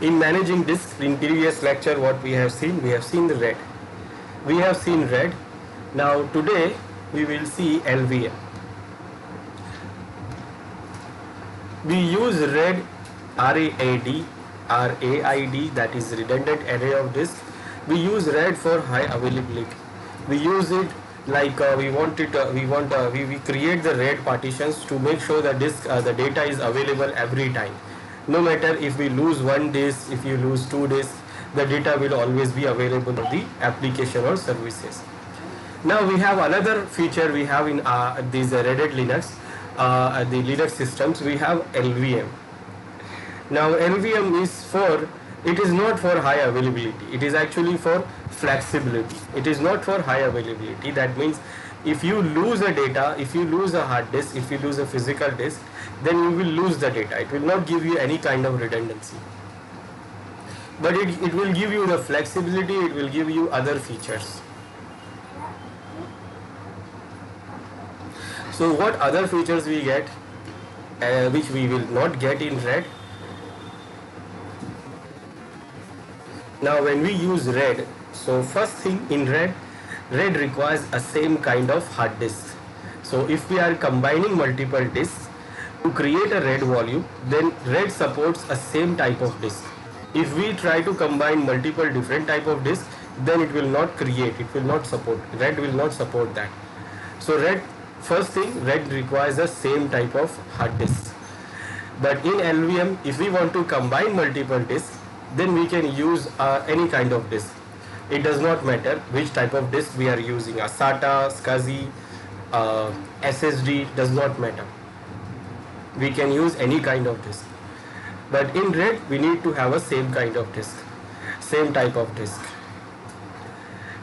In managing disk, in previous lecture what we have seen the RAID. We have seen RAID. Now today we will see LVM. We use RAID, RAID, that is redundant array of disk. We use RAID for high availability. We use it like we create the RAID partitions to make sure the disk the data is available every time. No matter if we lose one disk, if you lose two disks, the data will always be available to the application or services. Now we have another feature we have in these Red Hat Linux, the Linux systems. We have LVM. Now LVM it is not for high availability. It is actually for flexibility. It is not for high availability. That means if you lose a data, if you lose a hard disk, if you lose a physical disk, then you will lose the data. It will not give you any kind of redundancy. But it will give you the flexibility, it will give you other features. So what other features we get, which we will not get in RAID? Now when we use RAID, so first thing in RAID requires a same kind of hard disk. So if we are combining multiple disks to create a RAID volume, then RAID supports a same type of disk. If we try to combine multiple different type of disks, then it will not create, it will not support, RAID will not support that. So first thing, RAID requires the same type of hard disk. But in LVM, if we want to combine multiple disks, then we can use any kind of disk. It does not matter which type of disk we are using, a SATA, SCSI, SSD, does not matter. We can use any kind of disk. But in RAID, we need to have a same kind of disk, same type of disk.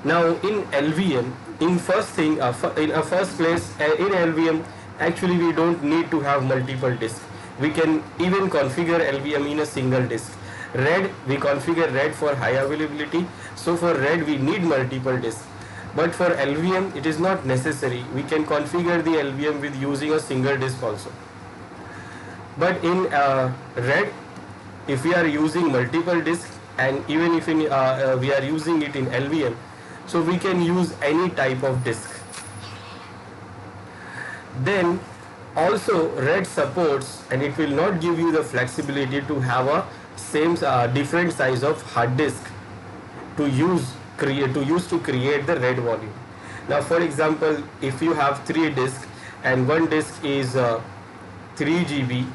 Now in LVM, in first place, in LVM, actually we don't need to have multiple disks. We can even configure LVM in a single disk. RAID, we configure RAID for high availability. So for RAID, we need multiple disks. But for LVM, it is not necessary. We can configure the LVM with using a single disk also. But in RAID, if we are using multiple disks, and even if we are using it in LVM, so we can use any type of disk. Then also RAID supports, and it will not give you the flexibility to have a same different size of hard disk to use to create the RAID volume. Now for example, if you have 3 disks and one disk is 3 GB,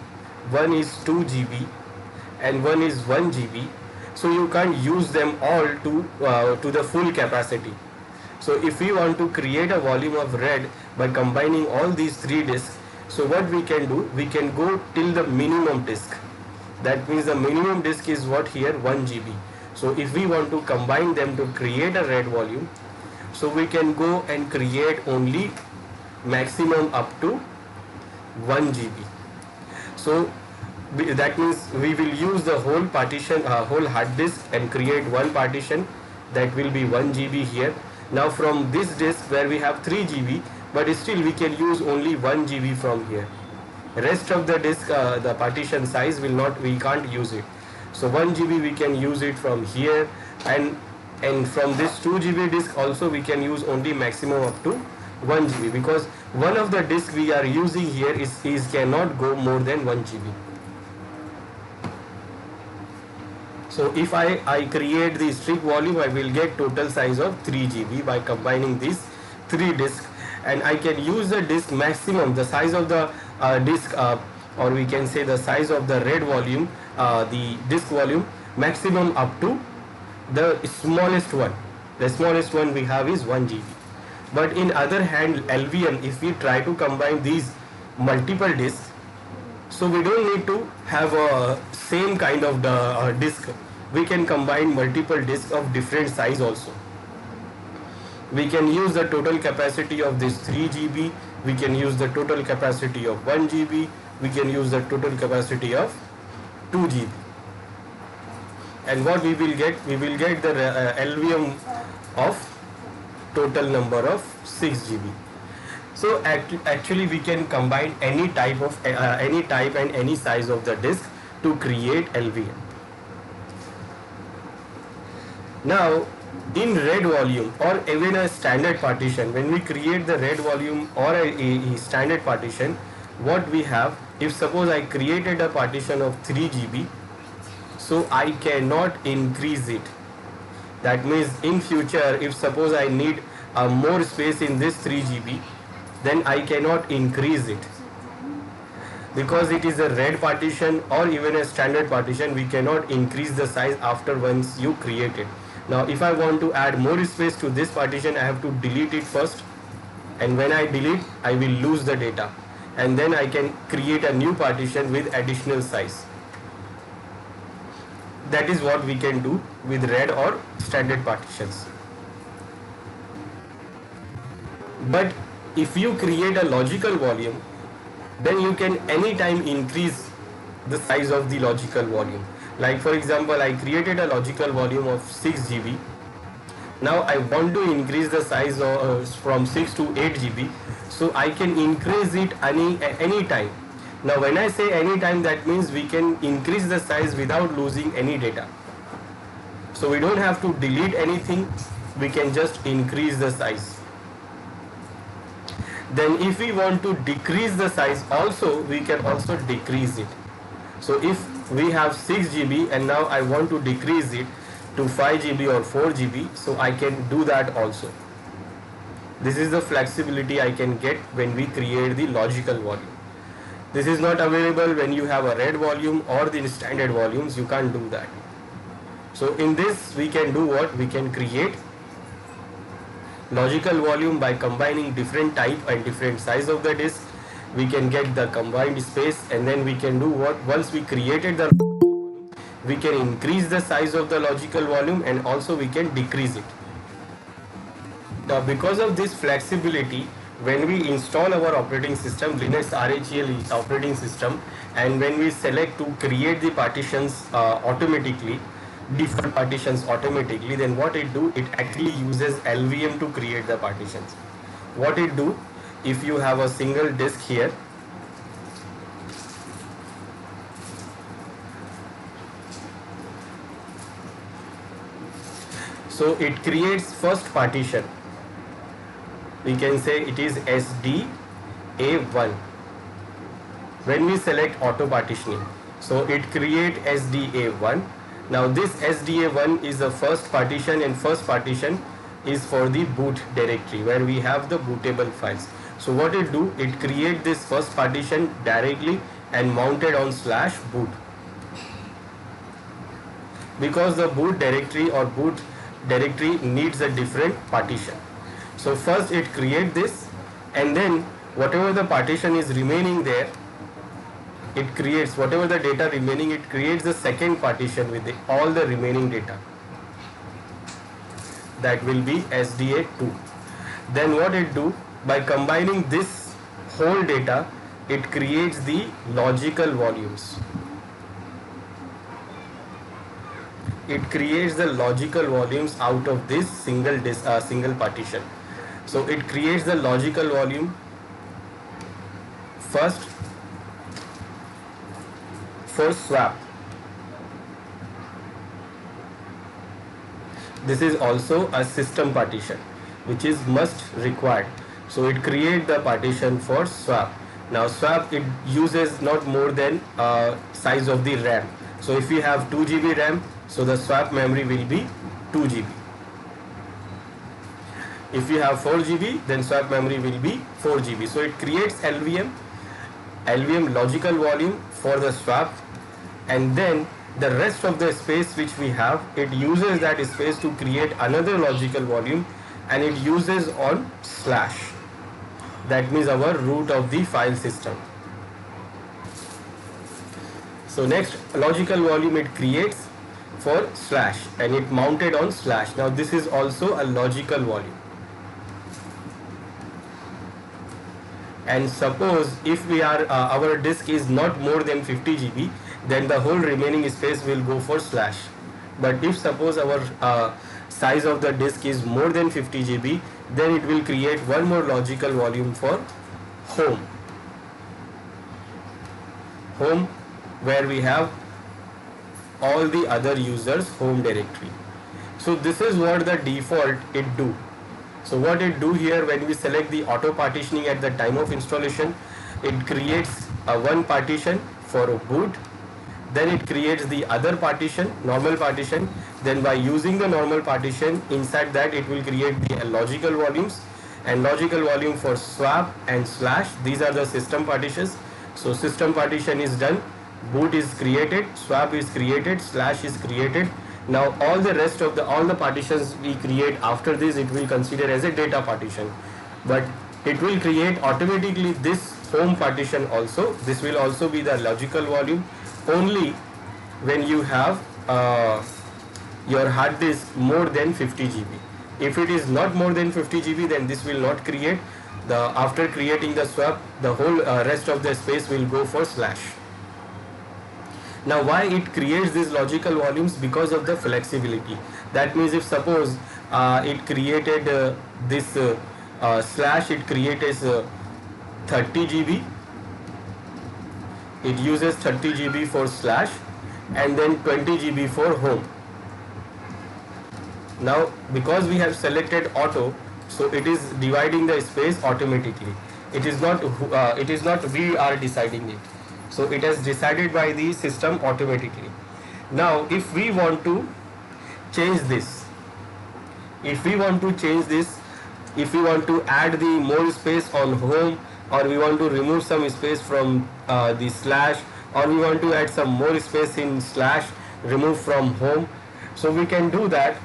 one is 2 GB, and one is 1 GB, so you can't use them all to the full capacity. So if we want to create a volume of RAID by combining all these 3 disks, so what we can do, we can go till the minimum disk. That means the minimum disk is what here, 1 GB. So if we want to combine them to create a RAID volume, so we can go and create only maximum up to 1 GB. So that means we will use the whole partition, whole hard disk, and create one partition that will be 1 GB here. Now from this disk where we have 3 GB, but still we can use only 1 GB from here. Rest of the disk, the partition size we can't use it. So 1 GB we can use it from here, and from this 2 GB disk also we can use only maximum up to 1 GB, because one of the disk we are using here is cannot go more than 1 GB. So if I create the strict volume, I will get total size of 3 GB by combining these 3 disks, and I can use the disk maximum, the size of the disk, or we can say the size of the RAID volume, the disk volume maximum up to the smallest one. The smallest one we have is 1 GB. But in other hand, LVM, if we try to combine these multiple disks, so we don't need to have a same kind of the disk. We can combine multiple disks of different size also. We can use the total capacity of this 3 GB. We can use the total capacity of 1 GB. We can use the total capacity of 2 GB. And what we will get? We will get the LVM of total number of 6 GB. So actually we can combine any type and any size of the disk to create LVM. Now, in RAID volume or even a standard partition, when we create the RAID volume or a standard partition, what we have, if suppose I created a partition of 3 GB, so I cannot increase it. That means in future, if suppose I need more space in this 3 GB, then I cannot increase it. Because it is a RAID partition or even a standard partition, we cannot increase the size after once you create it. Now if I want to add more space to this partition, I have to delete it first, and when I delete, I will lose the data, and then I can create a new partition with additional size. That is what we can do with RAID or standard partitions. But if you create a logical volume, then you can anytime increase the size of the logical volume. Like for example, I created a logical volume of 6 GB. Now I want to increase the size from 6 to 8 GB. So I can increase it any time. Now when I say anytime, that means we can increase the size without losing any data. So we don't have to delete anything, we can just increase the size. Then if we want to decrease the size also, we can also decrease it. So if we have 6 GB and now I want to decrease it to 5 GB or 4 GB, so I can do that also. This is the flexibility I can get when we create the logical volume. This is not available when you have a RAID volume or the standard volumes, you can't do that. So in this we can do what? We can create logical volume by combining different type and different size of the disk. We can get the combined space, and then we can do what? Once we created the volume, we can increase the size of the logical volume and also we can decrease it. Now because of this flexibility, when we install our operating system, Linux RHEL operating system, and when we select to create the partitions automatically, default partitions automatically, then what it do, it actually uses LVM to create the partitions. What it do, if you have a single disk here, so it creates first partition. We can say it is SDA1. When we select auto partitioning, so it create SDA1. Now this SDA1 is the first partition, and first partition is for the boot directory where we have the bootable files. So what it do, it create this first partition directly and mounted on /boot. Because the boot directory or boot directory needs a different partition. So first it create this, and then whatever the partition is remaining there, it creates whatever the data remaining, it creates the second partition with all the remaining data. That will be SDA2. Then what it do, by combining this whole data, it creates the logical volumes. It creates the logical volumes out of this single partition. So it creates the logical volume first for swap. This is also a system partition which is must required. So it create the partition for swap. Now swap, it uses not more than size of the RAM. So if you have 2 GB RAM, so the swap memory will be 2 GB. If you have 4 GB, then swap memory will be 4 GB. So it creates LVM logical volume for the swap, and then the rest of the space which we have, it uses that space to create another logical volume, and it uses on /. That means our root of the file system. So next logical volume it creates for / and it mounted on /. Now this is also a logical volume. And suppose if we are our disk is not more than 50 GB, then the whole remaining space will go for /. But if suppose our size of the disk is more than 50 GB, then it will create one more logical volume for home, where we have all the other users home directory. So this is what the default it do. So what it do here, when we select the auto partitioning at the time of installation, it creates a one partition for a boot, then it creates the other partition, normal partition, then by using the normal partition, inside that it will create the logical volumes, and logical volume for swap and slash, these are the system partitions. So system partition is done, boot is created, swap is created, slash is created. Now all the rest of all the partitions we create after this, it will consider as a data partition, but it will create automatically this home partition also. This will also be the logical volume only when you have your hard disk more than 50 GB. If it is not more than 50 GB, then this will not create. After creating the swap, the whole rest of the space will go for slash. Now why it creates these logical volumes? Because of the flexibility. That means if suppose it created this slash, it creates 30 GB, it uses 30 GB for slash and then 20 GB for home. Now because we have selected auto, so it is dividing the space automatically. It is not we are deciding it. So it has decided by the system automatically. Now if we want to change this, if we want to add the more space on home, or we want to remove some space from the slash, or we want to add some more space in slash, remove from home, so we can do that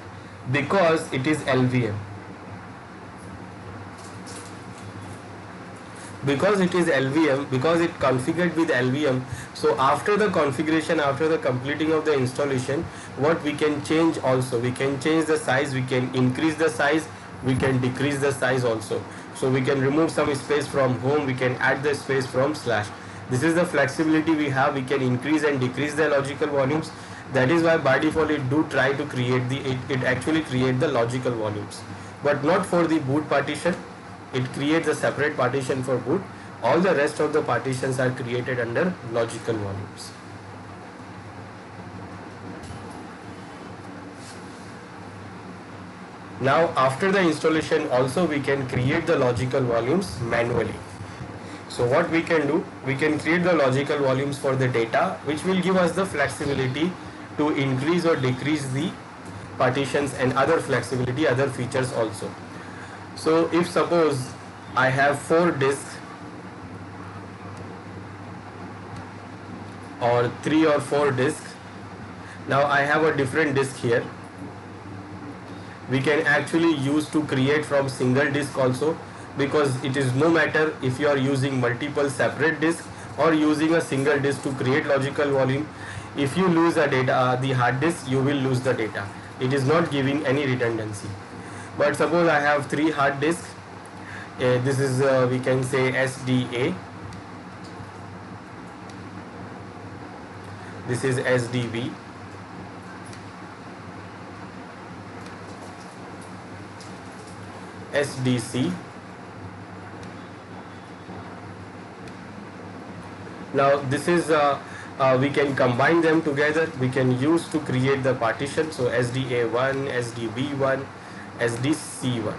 because it is LVM. Because it is LVM, because it configured with LVM, so after the configuration, after the completing of the installation, what we can change also, we can change the size, we can increase the size, we can decrease the size also. So we can remove some space from home, we can add the space from slash. This is the flexibility we have. We can increase and decrease the logical volumes. That is why by default it do try to create it actually create the logical volumes, but not for the boot partition. It creates a separate partition for boot. All the rest of the partitions are created under logical volumes. Now after the installation also we can create the logical volumes manually. So what we can do, we can create the logical volumes for the data, which will give us the flexibility to increase or decrease the partitions and other flexibility, other features also. So if suppose I have 4 disks or 3 or 4 disks, now I have a different disk here. We can actually use to create from single disk also, because it is no matter if you are using multiple separate disks or using a single disk to create logical volume. If you lose a data, the hard disk, you will lose the data. It is not giving any redundancy. But suppose I have 3 hard disks. This is we can say SDA. This is SDB. SDC. Now this is we can combine them together. We can use to create the partition. So SDA1, SDB1, SDC1.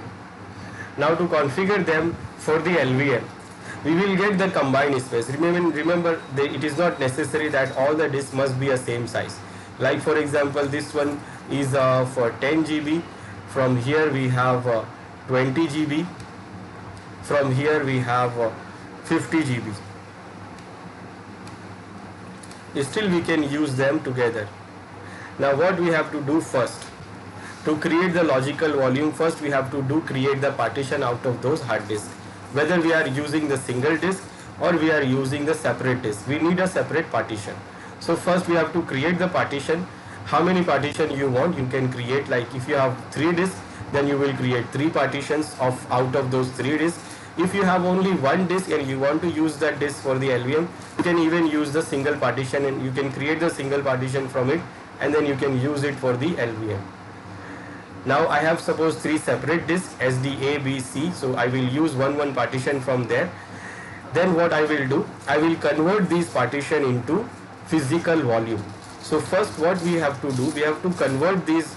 Now to configure them for the LVM, we will get the combined space. Remember it is not necessary that all the disks must be a same size. Like for example, this one is for 10 GB. From here we have 20 GB. From here we have 50 GB. Still we can use them together. Now what we have to do first, to create the logical volume, first we have to create the partition out of those hard disks. Whether we are using the single disk or we are using the separate disk, we need a separate partition. So first we have to create the partition. How many partition you want, you can create. Like if you have 3 disks, then you will create 3 partitions out of those 3 disks. If you have only 1 disk and you want to use that disk for the LVM, you can even use the single partition, and you can create the single partition from it, and then you can use it for the LVM. Now I have suppose 3 separate disks, SDA, B, C, so I will use one partition from there. Then what I will do, I will convert these partition into physical volume. So first what we have to do, we have to convert these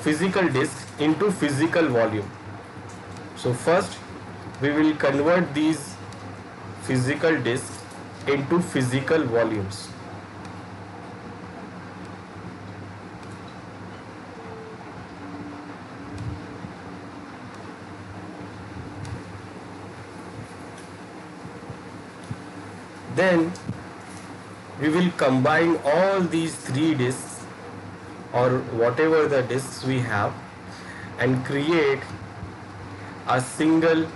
physical disk into physical volume. So first we will convert these physical disks into physical volumes. Then we will combine all these three disks or whatever the disks we have and create a single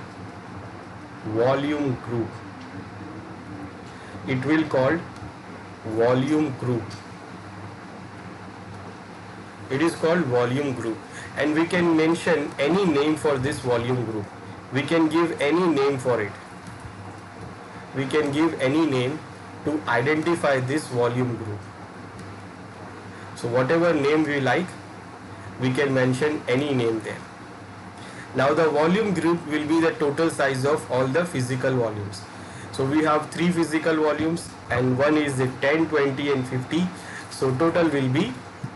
volume group. It will called volume group. It is called volume group, and we can mention any name for this volume group. We can give any name for it. We can give any name to identify this volume group. So whatever name we like, we can mention any name there. Now the volume group will be the total size of all the physical volumes. So we have three physical volumes and one is the 10, 20 and 50. So total will be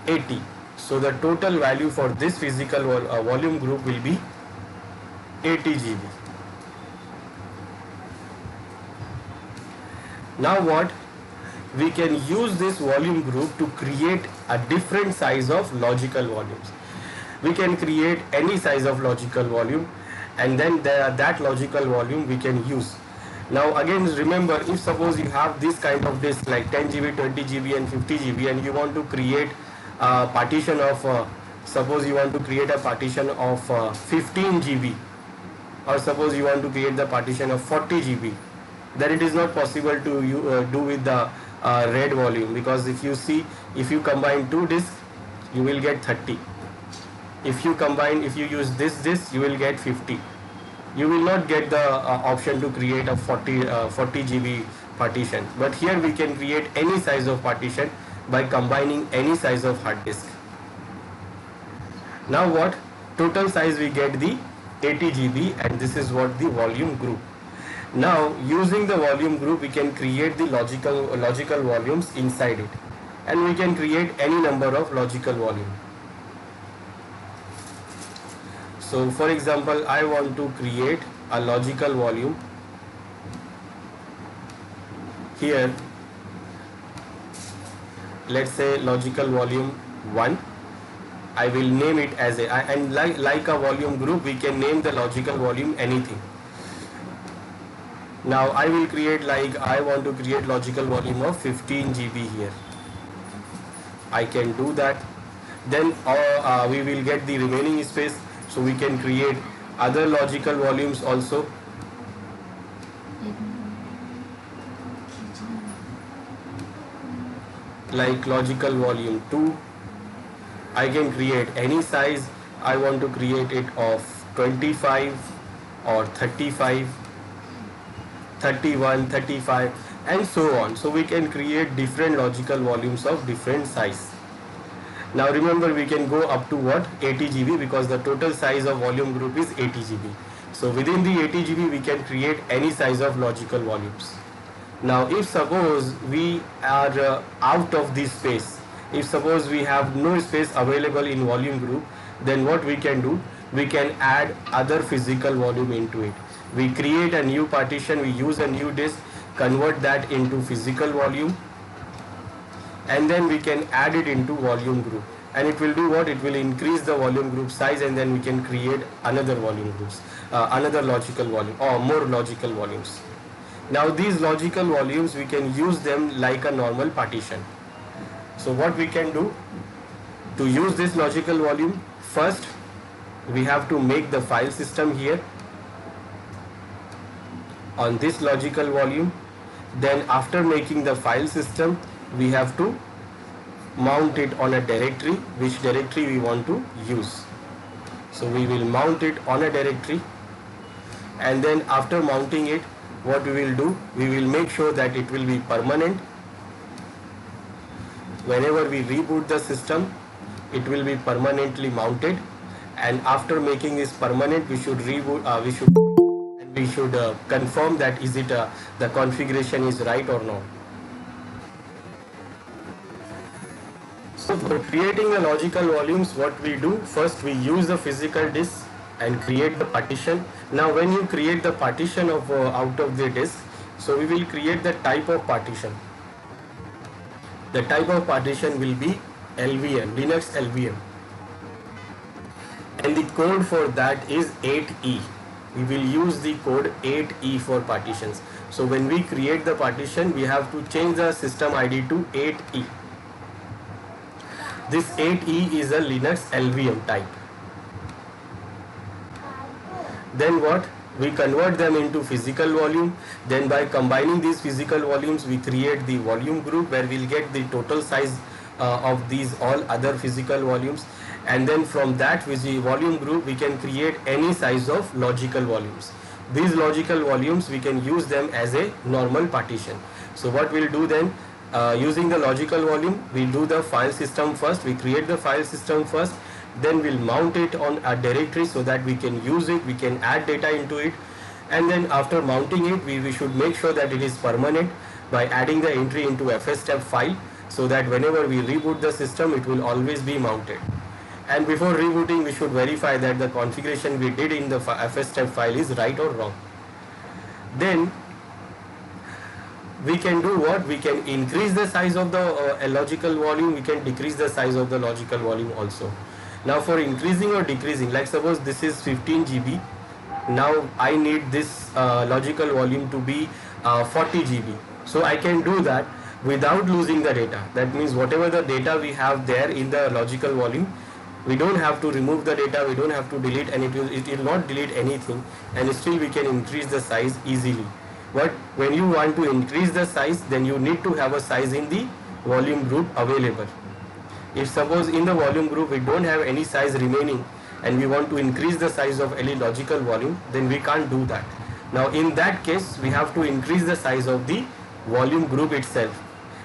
80. So the total value for this physical volume group will be 80 GB. Now what? We can use this volume group to create a different size of logical volumes. We can create any size of logical volume, and then that logical volume we can use. Now again remember, if suppose you have this kind of disk like 10 GB, 20 GB and 50 GB and you want to create a partition of, suppose you want to create a partition of 15 GB, or suppose you want to create the partition of 40 GB, then it is not possible to do with the RAID volume, because if you see, if you combine two disks you will get 30. If you use this disk you will get 50. You will not get the option to create a 40 GB partition, but here we can create any size of partition by combining any size of hard disk. Now what? Total size we get the 80 GB, and this is what the volume group. Now using the volume group we can create the logical volumes inside it, and we can create any number of logical volume. So for example, I want to create a logical volume here. Let's say logical volume 1. I will name it as a, and like a volume group we can name the logical volume anything. Now I will create, like I want to create logical volume of 15 GB here. I can do that. Then we will get the remaining space, so we can create other logical volumes also. Like logical volume 2. I can create any size. I want to create it of 25 or 35, 31, 35 and so on. So we can create different logical volumes of different size. Now remember, we can go up to what? 80 GB, because the total size of volume group is 80 GB. So within the 80 GB we can create any size of logical volumes. Now if suppose we are out of this space, if suppose we have no space available in volume group, then what we can do? We can add other physical volume into it. We create a new partition, we use a new disk, convert that into physical volume, and then we can add it into volume group, and it will do what? It will increase the volume group size, and then we can create another volume groups, another logical volume or more logical volumes. Now these logical volumes we can use them like a normal partition. So what we can do to use this logical volume? First we have to make the file system here on this logical volume. Then after making the file system, we have to mount it on a directory, which directory we want to use. So we will mount it on a directory, and then after mounting it, what we will do? We will make sure that it will be permanent. Whenever we reboot the system, it will be permanently mounted, and after making this permanent, we should reboot. We should confirm that is it the configuration is right or not. So for creating the logical volumes, what we do, first we use the physical disk and create the partition. Now when you create the partition of out of the disk, so we will create the type of partition. The type of partition will be LVM, Linux LVM. And the code for that is 8E. We will use the code 8E for partitions. So when we create the partition, we have to change the system ID to 8E. This 8E is a Linux LVM type. Then what? We convert them into physical volume. Then by combining these physical volumes, we create the volume group where we'll get the total size of these all other physical volumes. And then from that with the volume group, we can create any size of logical volumes. These logical volumes, we can use them as a normal partition. So what we'll do then, using the logical volume, we do the file system first. We create the file system first. Then we'll mount it on a directory so that we can use it, we can add data into it. And then after mounting it, we should make sure that it is permanent by adding the entry into fstep file, so that whenever we reboot the system, it will always be mounted. And before rebooting, we should verify that the configuration we did in the fstep file is right or wrong. Then we can do what? We can increase the size of the logical volume, we can decrease the size of the logical volume also. Now for increasing or decreasing, like suppose this is 15 GB, now I need this logical volume to be 40 GB. So I can do that without losing the data. That means whatever the data we have there in the logical volume, we don't have to remove the data, we don't have to delete, and it will not delete anything, and still we can increase the size easily. But when you want to increase the size, then you need to have a size in the volume group available. If suppose in the volume group we don't have any size remaining and we want to increase the size of any logical volume, then we can't do that. Now in that case, we have to increase the size of the volume group itself.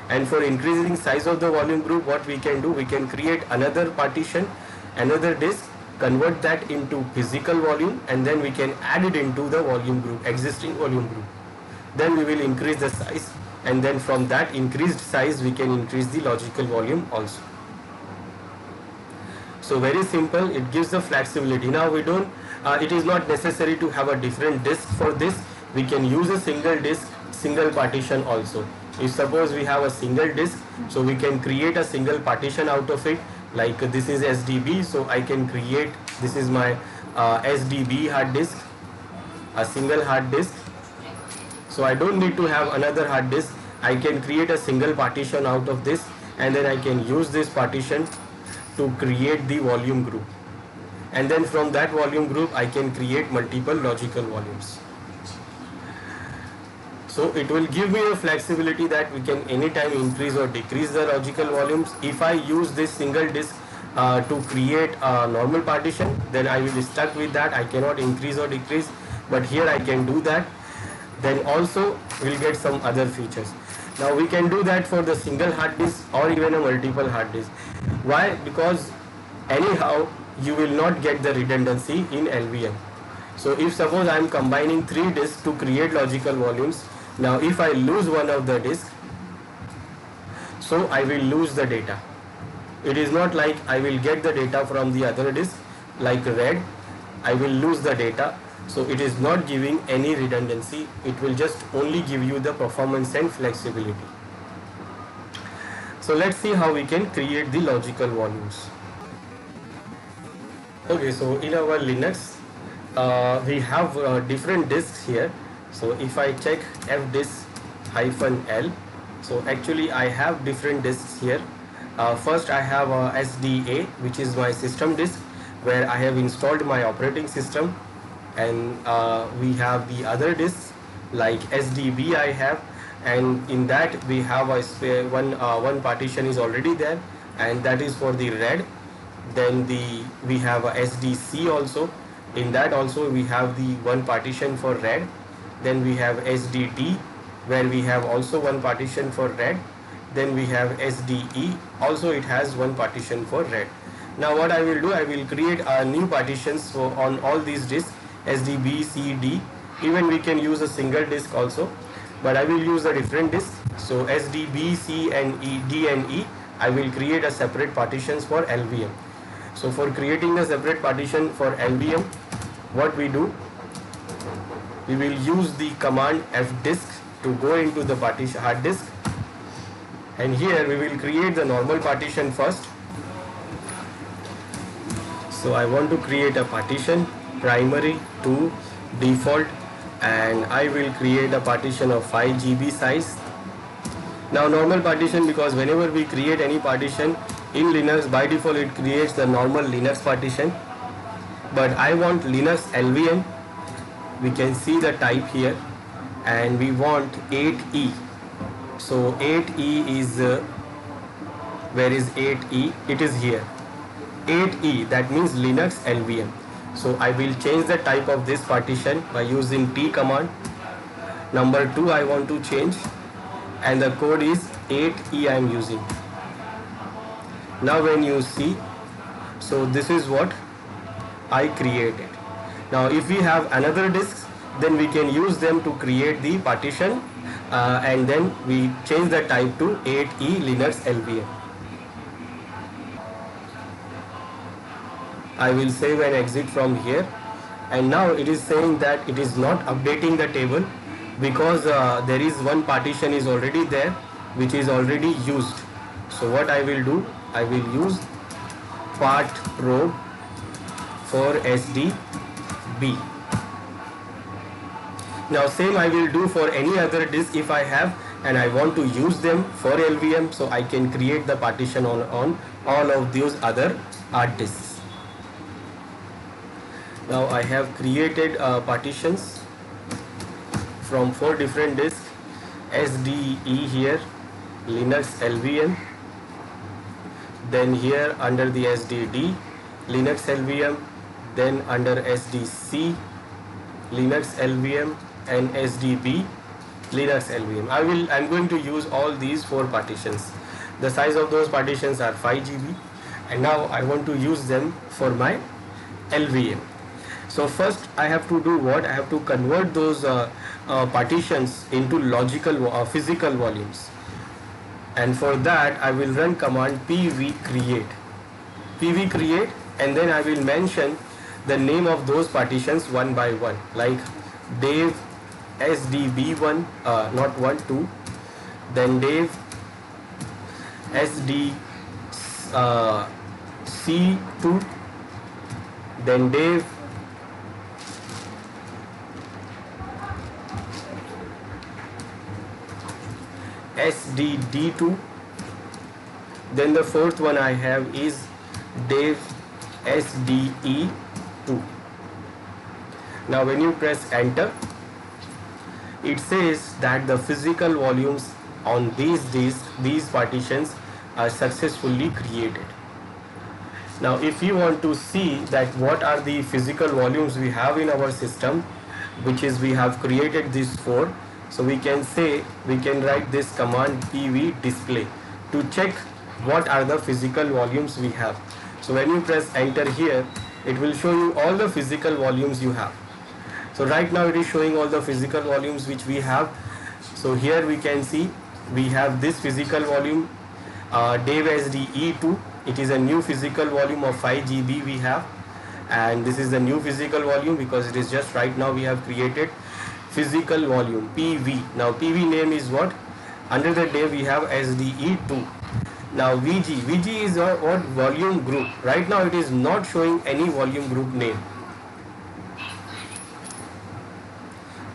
And for increasing size of the volume group, what we can do, we can create another partition, another disk, convert that into physical volume, and then we can add it into the volume group, existing volume group. Then we will increase the size, and then from that increased size we can increase the logical volume also. So very simple, it gives the flexibility. Now we don't, it is not necessary to have a different disk for this. We can use a single disk, single partition also. If suppose we have a single disk, so we can create a single partition out of it. Like this is SDB, so I can create, this is my SDB hard disk, a single hard disk. So I don't need to have another hard disk. I can create a single partition out of this, and then I can use this partition to create the volume group. And then from that volume group, I can create multiple logical volumes. So it will give me a flexibility that we can anytime increase or decrease the logical volumes. If I use this single disk to create a normal partition, then I will be stuck with that. I cannot increase or decrease, but here I can do that. Then also we'll get some other features. Now we can do that for the single hard disk or even a multiple hard disk. Why? Because anyhow you will not get the redundancy in LVM. So if suppose I am combining 3 disks to create logical volumes, now if I lose one of the disks, so I will lose the data. It is not like I will get the data from the other disk like RAID, I will lose the data. So it is not giving any redundancy, it will just only give you the performance and flexibility. So let's see how we can create the logical volumes. Okay, so in our Linux, we have different disks here. So if I check fdisk-l, so actually I have different disks here. First I have SDA, which is my system disk, where I have installed my operating system. And we have the other disks like SDB I have, and in that we have a one partition is already there, and that is for the RAID. Then we have a SDC also. In that also we have the one partition for RAID. Then we have SDT, where we have also one partition for RAID. Then we have SDE, also it has one partition for RAID. Now what I will do, I will create new partitions for on all these disks, SDB, C, D. Even we can use a single disk also, but I will use a different disk. So SDB, C and E, D and E, I will create a separate partitions for LVM. So for creating a separate partition for LVM, what we do, we will use the command fdisk to go into the partition hard disk, and here we will create the normal partition first. So I want to create a partition primary to default, and I will create a partition of 5 GB size. Now normal partition, because whenever we create any partition in Linux, by default it creates the normal Linux partition, but I want Linux LVM. We can see the type here, and we want 8E. So 8E is where is 8E? It is here. 8E, that means Linux LVM. So I will change the type of this partition by using T command. Number 2 I want to change, and the code is 8E I am using. Now when you see, so this is what I created. Now if we have another disk, then we can use them to create the partition, and then we change the type to 8E Linux LVM. I will save and exit from here, and now it is saying that it is not updating the table because there is one partition is already there which is already used. So what I will do, I will use part probe for SDB. Now same I will do for any other disk if I have and I want to use them for LVM, so I can create the partition on all of those other hard disks. Now I have created partitions from 4 different disks: SDE here, Linux LVM, then here under the SDD, Linux LVM, then under SDC, Linux LVM, and SDB, Linux LVM. I'm going to use all these 4 partitions. The size of those partitions are 5 GB, and now I want to use them for my LVM. So first I have to do what? I have to convert those partitions into logical physical volumes, and for that I will run command pvcreate, and then I will mention the name of those partitions one by one, like Dev SDB1, not 1, 2, then Dev SD C2, then Dev SDD2, then the 4th one I have is Dev SDE2. Now when you press enter, it says that the physical volumes on these disks, these partitions, are successfully created. Now if you want to see that what are the physical volumes we have in our system, which is we have created these 4, so we can write this command pv display to check what are the physical volumes we have. So when you press enter here, it will show you all the physical volumes you have. So right now it is showing all the physical volumes which we have. So here we can see we have this physical volume, Dev SDE2. It is a new physical volume of 5 GB we have, and this is the new physical volume because it is just right now we have created physical volume PV. Now PV name is what? Under the Dev we have SDE2. Now VG is what? Volume group. Right now it is not showing any volume group name.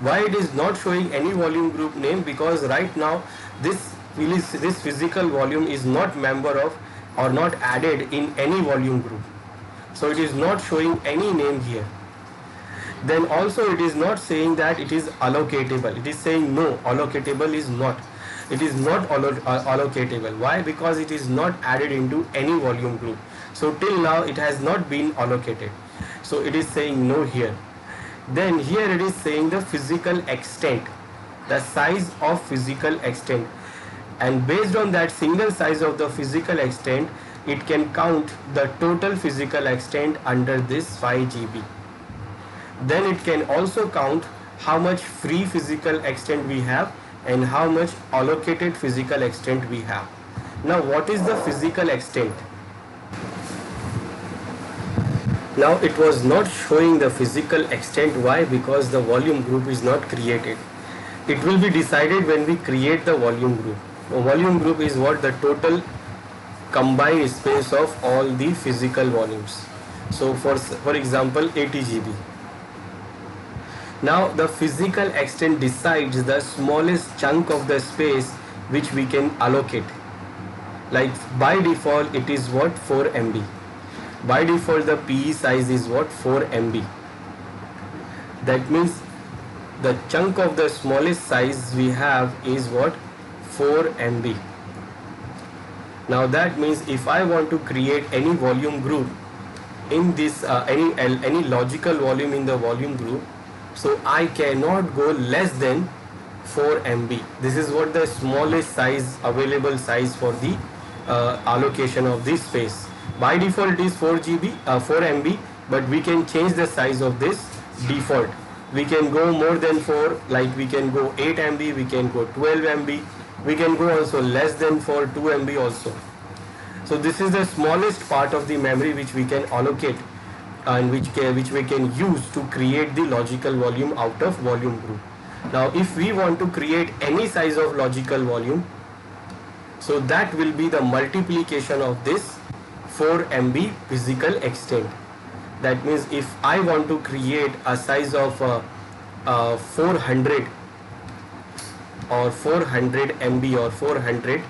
Why it is not showing any volume group name? Because right now this physical volume is not member of or not added in any volume group. So it is not showing any name here. Then also it is not saying that it is allocatable. It is saying no, allocatable is not. It is not allocatable. Why? Because it is not added into any volume group. So till now it has not been allocated. So it is saying no here. Then here it is saying the physical extent, the size of physical extent, and based on that single size of the physical extent, it can count the total physical extent under this 5 GB. Then it can also count how much free physical extent we have and how much allocated physical extent we have. Now what is the physical extent? Now it was not showing the physical extent. Why? Because the volume group is not created. It will be decided when we create the volume group. A volume group is what? The total combined space of all the physical volumes. So for example 80 GB. Now the physical extent decides the smallest chunk of the space which we can allocate. Like by default it is what? 4 MB. By default the PE size is what? 4 MB. That means the chunk of the smallest size we have is what? 4 MB. Now that means if I want to create any volume group in this any logical volume in the volume group, so I cannot go less than 4 MB. This is what the smallest size, available size for the allocation of this space. By default it is 4 MB, but we can change the size of this default. We can go more than 4, like we can go 8 MB, we can go 12 MB, we can go also less than 4, 2 MB also. So this is the smallest part of the memory which we can allocate and which we can use to create the logical volume out of volume group. Now if we want to create any size of logical volume, so that will be the multiplication of this 4 MB physical extent. That means if I want to create a size of 400 or 400 MB or 400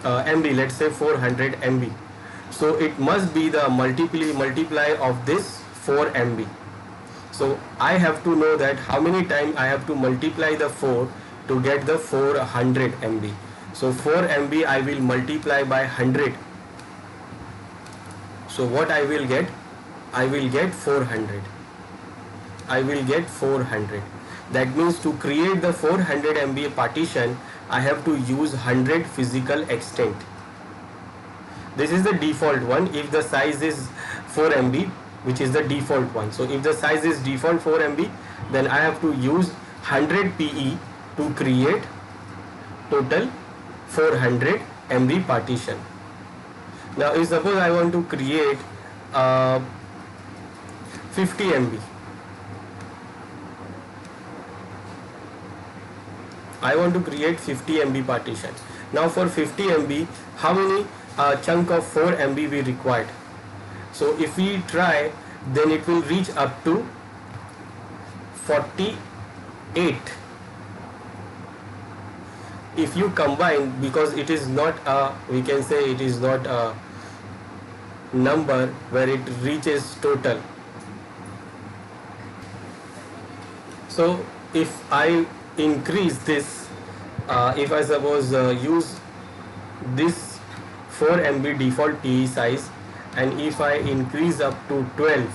MB, let's say 400 MB. So it must be the multiply of this 4 MB. So I have to know that how many times I have to multiply the 4 to get the 400 MB. So 4 MB I will multiply by 100. So what I will get? I will get 400. I will get 400. That means to create the 400 MB partition, I have to use 100 physical extent. This is the default one. If the size is 4 MB, which is the default one. So if the size is default 4 MB, then I have to use 100 PE to create total 400 MB partition. Now if suppose I want to create 50 MB. I want to create 50 MB partition. Now for 50 MB, how many chunk of 4 MB we required? So if we try, then it will reach up to 48. If you combine, because it is not a, we can say it is not a number where it reaches total. So if I increase this, if I suppose use this 4 MB default PE size, and if I increase up to 12,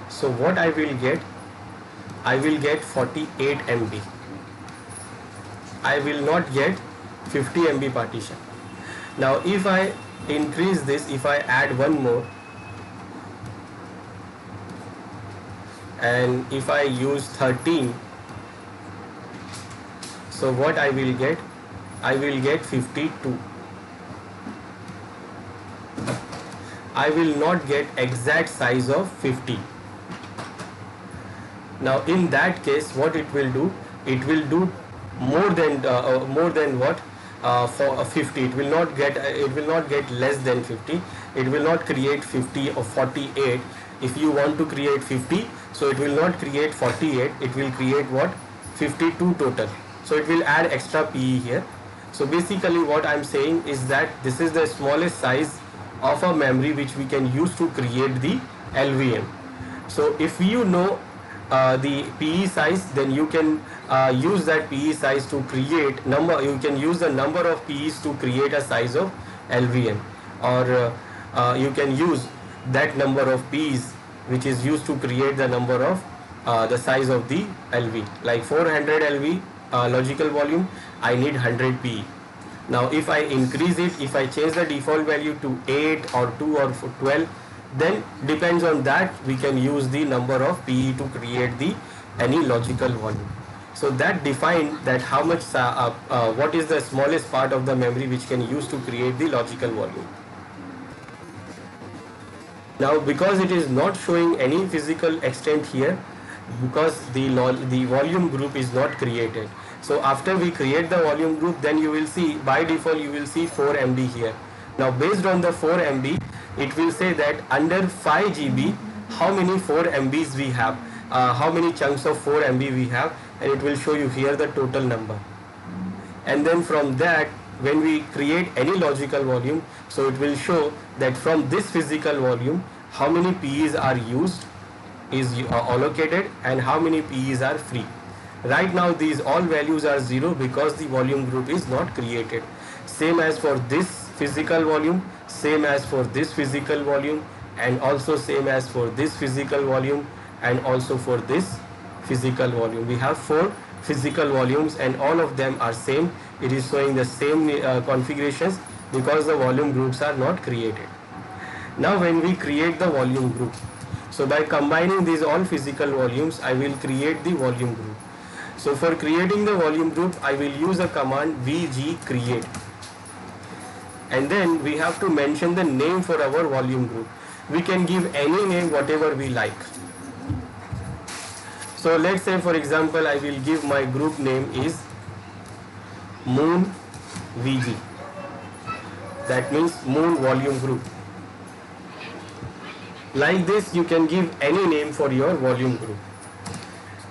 so what I will get? I will get 48 MB. I will not get 50 MB partition. Now if I increase this, if I add one more, and if I use 13, so what I will get? I will get 52. I will not get exact size of 50. Now in that case, what it will do? It will do more than what? For 50. It will not get less than 50. It will not create 50 or 48. If you want to create 50, so it will not create 48. It will create what? 52 total. So it will add extra PE here. So basically what I am saying is that this is the smallest size of a memory which we can use to create the LVM. So if you know the PE size, then you can use that PE size to create number. You can use the number of PEs to create a size of LVM, or you can use that number of PEs which is used to create the number of the size of the LV. Like 400 LV logical volume, I need 100 PE. Now if I increase it, if I change the default value to 8 or 2 or 12, then depends on that we can use the number of PE to create the any logical volume. So that defined that how much what is the smallest part of the memory which can use to create the logical volume. Now because it is not showing any physical extent here, because the volume group is not created. So after we create the volume group, then you will see by default you will see 4 MB here. Now based on the 4 MB, it will say that under 5 GB how many 4 MBs we have, how many chunks of 4 MB we have, and it will show you here the total number. And then from that, when we create any logical volume, so it will show that from this physical volume how many PEs are used, is allocated, and how many PEs are free. Right now these all values are 0 because the volume group is not created. Same as for this physical volume, same as for this physical volume, and also same as for this physical volume, and also for this physical volume. We have 4 physical volumes and all of them are same. It is showing the same configurations because the volume groups are not created. Now when we create the volume group, so by combining these all physical volumes, I will create the volume group. So for creating the volume group, I will use a command vg create, and then we have to mention the name for our volume group. We can give any name whatever we like. So let's say for example I will give my group name is Moon VG. That means Moon volume group. Like this you can give any name for your volume group.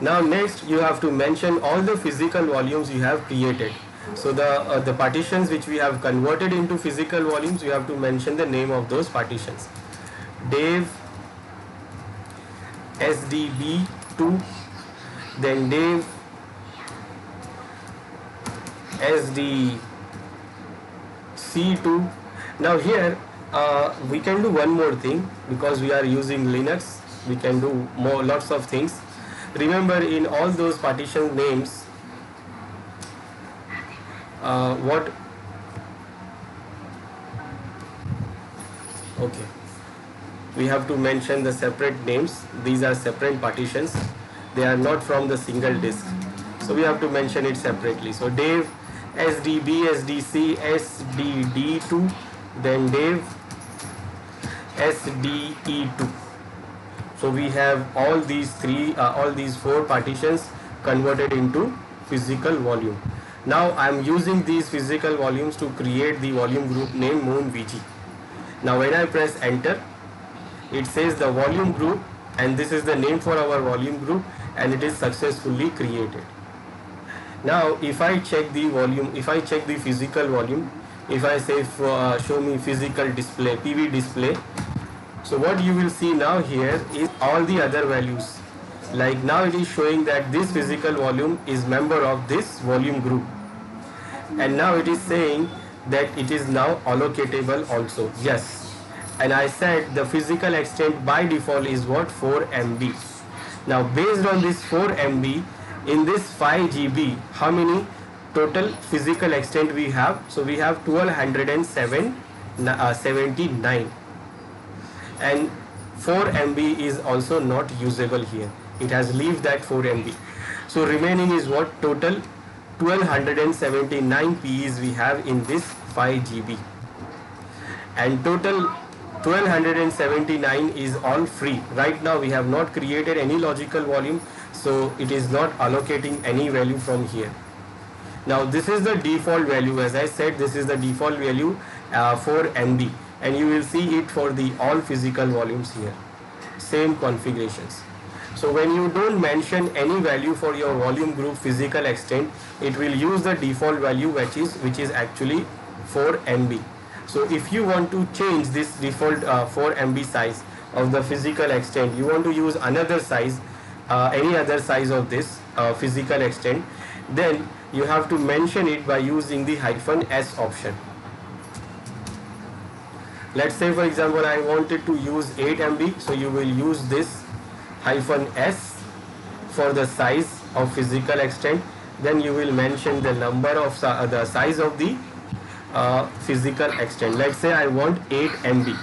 Now next you have to mention all the physical volumes you have created. So the partitions which we have converted into physical volumes, you have to mention the name of those partitions. Dev SDB2, then Dev SDC2. Now here we can do one more thing, because we are using Linux, we can do lots of things. Remember, in all those partition names, we have to mention the separate names. These are separate partitions, they are not from the single disk, so we have to mention it separately. So Dev SDB SDC SDD2, then Dev SDE2. So we have all these four partitions converted into physical volume. Now I am using these physical volumes to create the volume group name Moon VG. Now when I press enter, it says the volume group, and this is the name for our volume group, and it is successfully created. Now if I check the volume, if I check the physical volume, if I say show me physical display, PV display, so what you will see now here is all the other values. Like now it is showing that this physical volume is member of this volume group, and now it is saying that it is now allocatable also. Yes, and I said the physical extent by default is what, 4 MB. Now based on this 4 MB, in this 5 GB, how many total physical extent we have? So we have 1279, and 4 MB is also not usable here. It has leave that 4 MB. So remaining is what, total 1279 PEs we have in this 5 GB, and total 1279 is all free. Right now we have not created any logical volume, so it is not allocating any value from here. Now this is the default value. As I said, this is the default value, 4 MB, and you will see it for the all physical volumes here, same configurations. So when you don't mention any value for your volume group physical extent, it will use the default value which is actually 4 MB. So if you want to change this default 4 MB size of the physical extent, you want to use another size, any other size of this physical extent, then you have to mention it by using the -s option. Let's say for example I wanted to use 8 MB, so you will use this -s for the size of physical extent. Then you will mention the number of the size of the physical extent. Let's say I want 8 MB.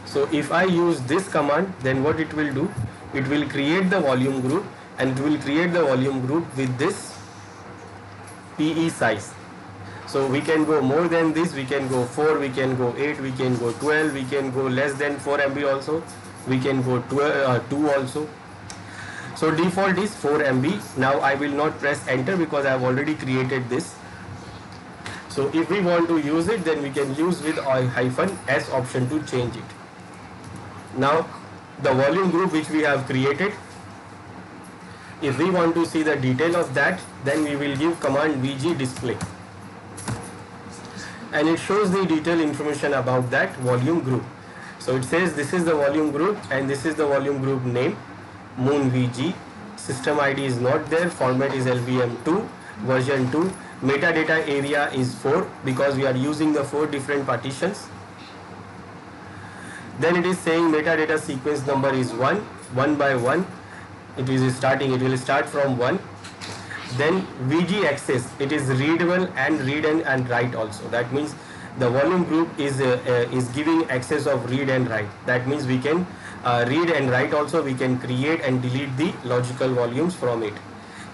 So if I use this command, then what it will do, it will create the volume group, and it will create the volume group with this PE size. So we can go more than this, we can go 4, we can go 8, we can go 12, we can go less than 4 MB also, we can go 2 also. So default is 4 MB. Now I will not press enter because I have already created this. So if we want to use it, then we can use with -s option to change it. Now the volume group which we have created, if we want to see the detail of that, then we will give command vg display, and it shows the detailed information about that volume group. So it says this is the volume group and this is the volume group name, Moon VG, system ID is not there, format is LVM2, version 2, metadata area is 4 because we are using the 4 different partitions. Then it is saying metadata sequence number is 1 by 1. It is starting, it will start from 1. Then VG access, it is readable and read and write also. That means the volume group is giving access of read and write. That means we can read and write also, we can create and delete the logical volumes from it.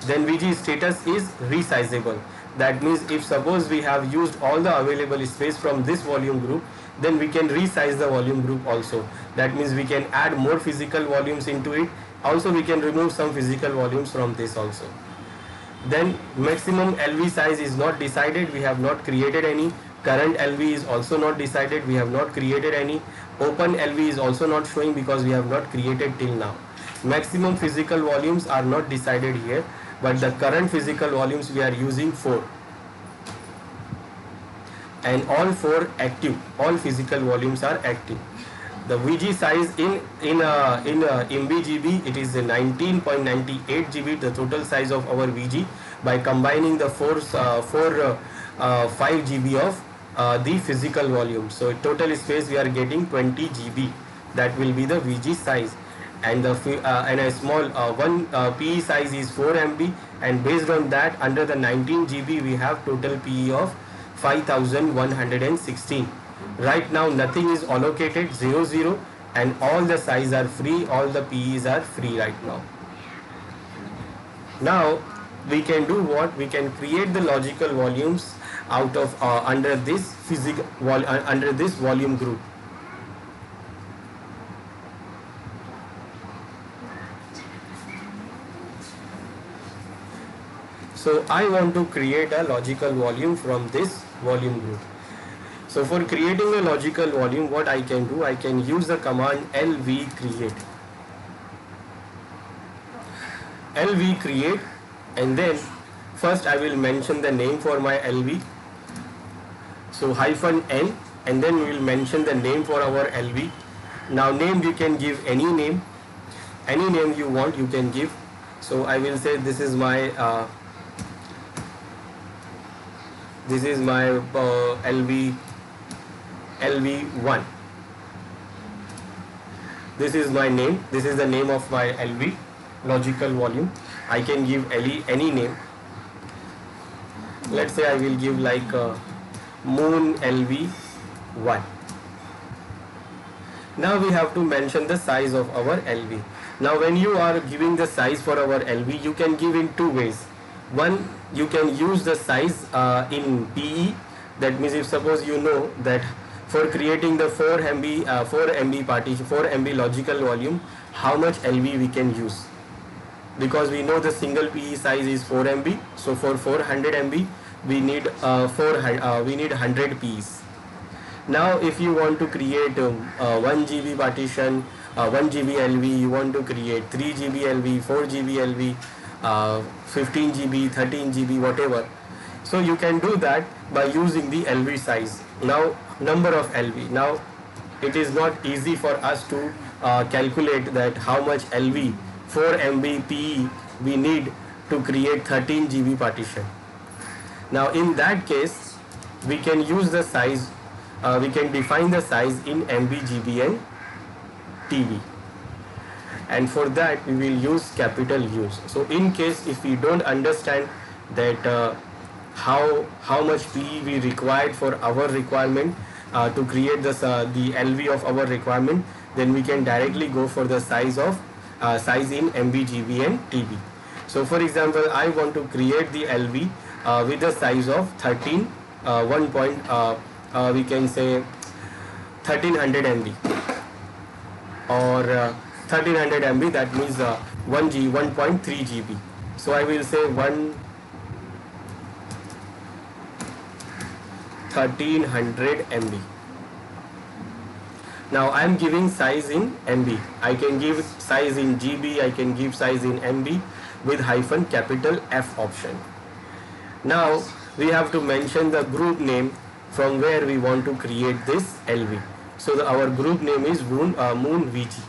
Then VG status is resizable. That means if suppose we have used all the available space from this volume group, then we can resize the volume group also. That means we can add more physical volumes into it. Also we can remove some physical volumes from this also. Then maximum LV size is not decided, we have not created any. Current LV is also not decided, we have not created any. Open LV is also not showing because we have not created till now. Maximum physical volumes are not decided here, but the current physical volumes we are using 4. And all 4 active, all physical volumes are active. The VG size in MB-GB, it is 19.98 GB, the total size of our VG, by combining the 5 GB of the physical volume. So total space we are getting 20 GB. That will be the VG size. And the and a small one PE size is 4 MB, and based on that, under the 19 GB we have total PE of 5116. Right now nothing is allocated, 00, and all the size are free, all the PEs are free right now. Now we can do what? We can create the logical volumes out of under this under this volume group. So I want to create a logical volume from this volume group. So for creating a logical volume, what I can do, I can use the command lv create. Lv create, and then first I will mention the name for my LV. So -n, and then we will mention the name for our LV. Now name you can give any name you want, you can give. So I will say this is my LV1. This is my name, this is the name of my LV logical volume. I can give any name. Let's say I will give like Moon LV1. Now we have to mention the size of our LV. Now when you are giving the size for our LV, you can give in 2 ways. One, you can use the size in PE. That means if suppose you know that for creating the 4 MB partition, 4 MB logical volume, how much LV we can use, because we know the single PE size is 4 MB. So for 400 MB we need 100 PEs. Now if you want to create 1 GB partition, 1 GB LV, you want to create 3 GB LV, 4 GB LV, 15 GB, 13 GB, whatever. So you can do that by using the LV size. Now number of LV. Now it is not easy for us to calculate that how much LV 4 MB PE we need to create 13 GB partition. Now in that case we can use the size, we can define the size in MB, GB and TV. And for that we will use capital U's. So in case if we don't understand that how much PE we required for our requirement to create this, the LV of our requirement, then we can directly go for the size of size in MB, GB and TB. So for example, I want to create the LV with the size of 13, we can say 1300 MB or 1300 MB, that means 1.3 GB. So I will say 1300 MB. Now I am giving size in MB. I can give size in GB, I can give size in MB with hyphen capital F option. Now we have to mention the group name from where we want to create this LV. So our group name is Moon VG,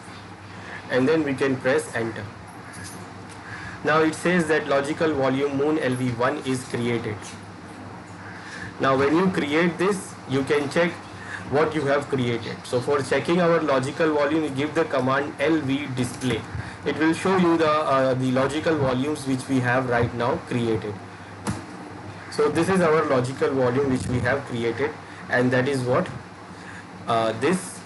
and then we can press enter. Now it says that logical volume Moon LV1 is created. Now when you create this, you can check what you have created. So for checking our logical volume, you give the command LV display. It will show you the logical volumes which we have right now created. So this is our logical volume which we have created, and that is what this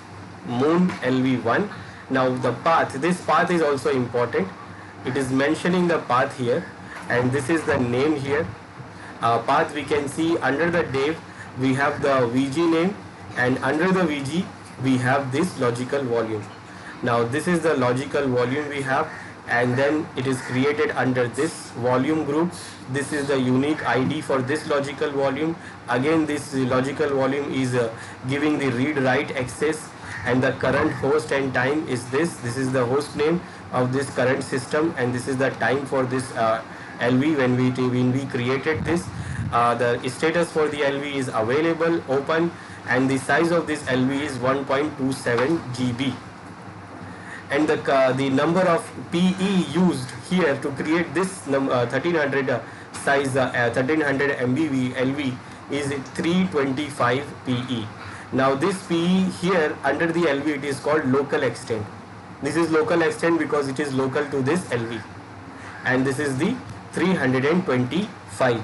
Moon LV1. Now the path, this path is also important. It is mentioning the path here, and this is the name here. Path we can see under the div we have the VG name, and under the VG we have this logical volume. Now this is the logical volume we have, and then it is created under this volume group. This is the unique ID for this logical volume. Again, this logical volume is giving the read write access, and the current host and time is this. This is the host name of this current system, and this is the time for this LV when we created this. The status for the LV is available, open, and the size of this LV is 1.27 GB. And the number of PE used here to create this 1300 size 1300 MB LV is 325 PE. Now this PE here under the LV, it is called local extent. This is local extent because it is local to this LV, and this is the 325.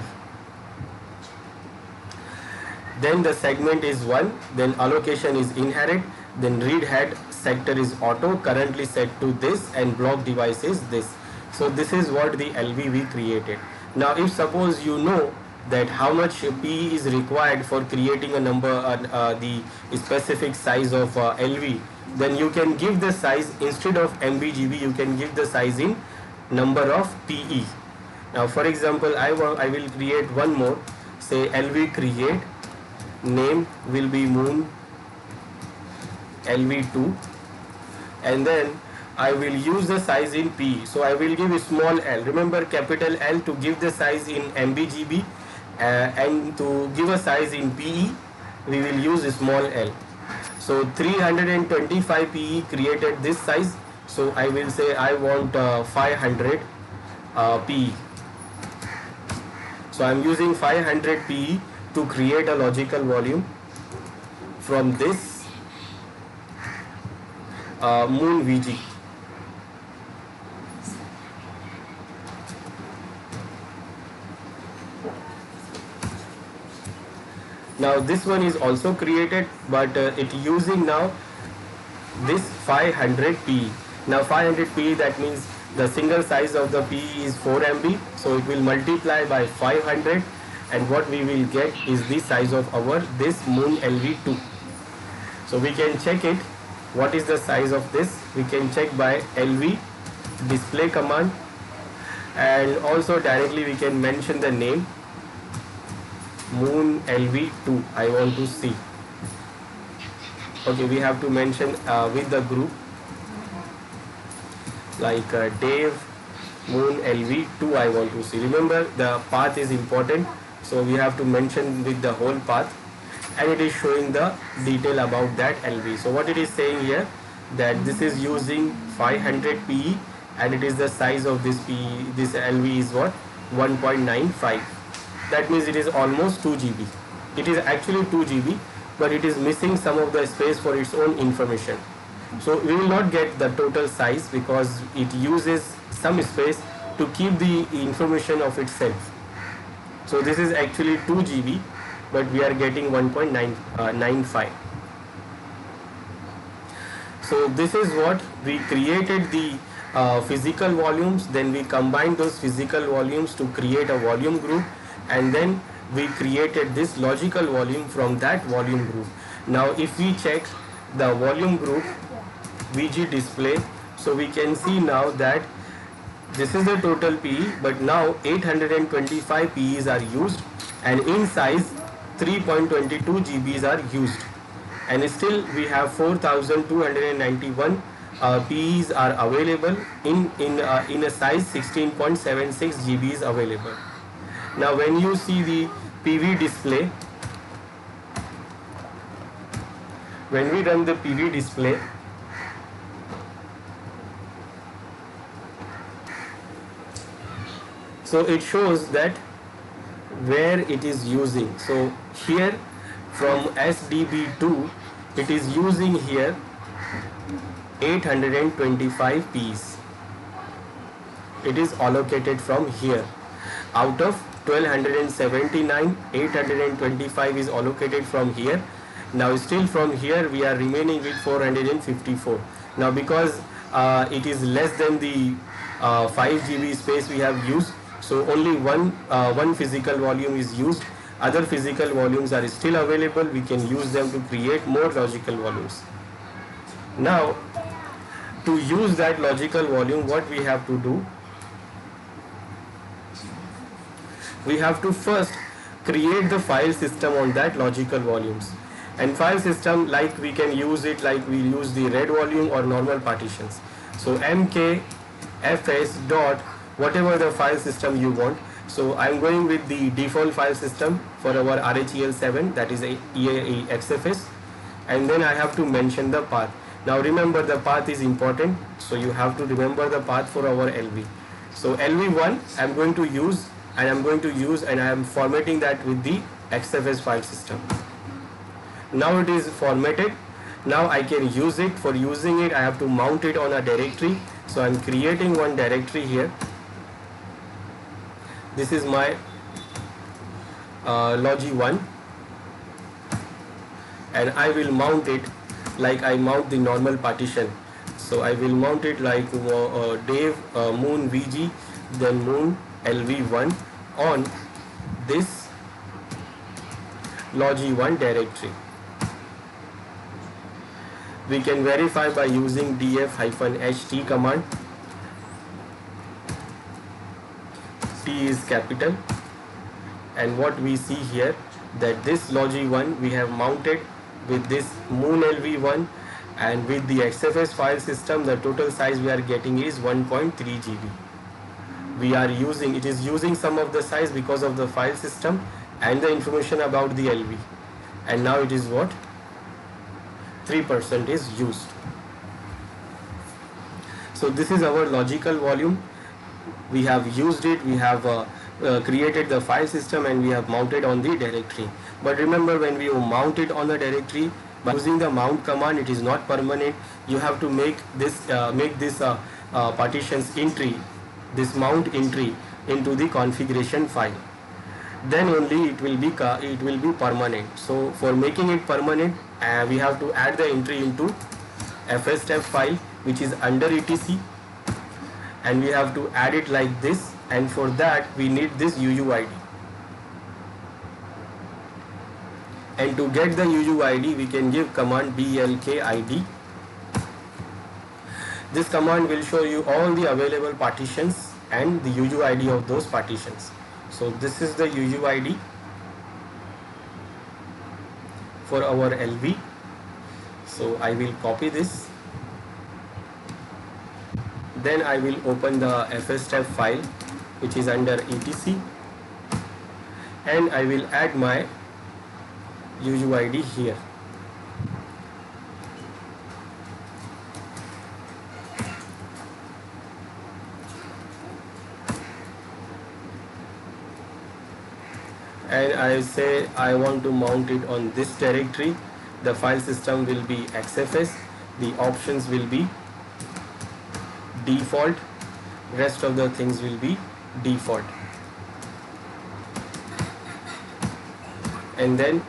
Then the segment is 1, then allocation is inherit, then read head sector is auto, currently set to this, and block device is this. So this is what the LV we created. Now if suppose you know that how much PE is required for creating a number, the specific size of LV, then you can give the size instead of MBGB, you can give the size in number of PE. Now for example, I will create one more, say LV create, name will be Moon LV2, and then I will use the size in PE. So I will give a small l. Remember capital L to give the size in MBGB, and to give a size in PE we will use a small l. So 325 PE created this size. So I will say I want 500 PE. So I am using 500 PE to create a logical volume from this Moon VG. Now this one is also created, but it using now this 500 PE. Now 500 PE, that means the single size of the PE is 4 MB, so it will multiply by 500, and what we will get is the size of our this Moon LV2. So we can check it, what is the size of this. We can check by LV display command, and also directly we can mention the name Moon LV2 I want to see. Okay, we have to mention with the group like Dave Moon LV2 I want to see. Remember the path is important, so we have to mention with the whole path, and it is showing the detail about that LV. So what it is saying here, that this is using 500 PE, and it is the size of this PE, this LV is what, 1.95. That means it is almost 2 GB. It is actually 2 GB, but it is missing some of the space for its own information. So we will not get the total size because it uses some space to keep the information of itself. So this is actually 2 GB, but we are getting 1.95. So this is what we created, the physical volumes, then we combined those physical volumes to create a volume group, and then we created this logical volume from that volume group. Now if we check the volume group VG display, so we can see now that this is the total PE, but now 825 PEs are used, and in size 3.22 GBs are used, and still we have 4291 PEs are available in a size 16.76 GB is available. Now when you see the PV display, when we run the PV display, so it shows that where it is using. So here from SDB2 it is using here 825 Ps. It is allocated from here. Out of 1279, 825 is allocated from here. Now still from here we are remaining with 454. Now because it is less than the 5 GB space we have used, so only one physical volume is used. Other physical volumes are still available. We can use them to create more logical volumes. Now to use that logical volume, what we have to do? We have to first create the file system on that logical volumes. And file system, like we can use it like we use the RAID volume or normal partitions. So mkfs dot whatever the file system you want. So I'm going with the default file system for our RHEL7, that is XFS, and then I have to mention the path. Now remember, the path is important, so you have to remember the path for our LV. So LV1 I'm going to use, and I am formatting that with the XFS file system. Now it is formatted. Now I can use it. For using it, I have to mount it on a directory. So I'm creating one directory here. This is my Logi1, and I will mount it like I mount the normal partition. So I will mount it like Dave Moon VG, then Moon LV1 on this Logi1 directory. We can verify by using df-ht command. T is capital, and what we see here, that this Logi1 we have mounted with this Moon LV1, and with the XFS file system the total size we are getting is 1.3 GB. We are using, it is using some of the size because of the file system and the information about the LV, and now it is what, 3% is used. So this is our logical volume. We have used it, we have created the file system, and we have mounted on the directory. But remember, when we mount it on the directory, by using the mount command, it is not permanent. You have to make this partitions entry, this mount entry into the configuration file. Then only it will be permanent. So for making it permanent, we have to add the entry into fstep file, which is under etc, and we have to add it like this, and for that we need this UUID. And to get the UUID, we can give command blkid. This command will show you all the available partitions and the UUID of those partitions. So this is the UUID for our LV. So I will copy this. Then I will open the fstep file, which is under etc, and I will add my UUID here. And I say I want to mount it on this directory. The file system will be XFS, the options will be default, rest of the things will be default, and then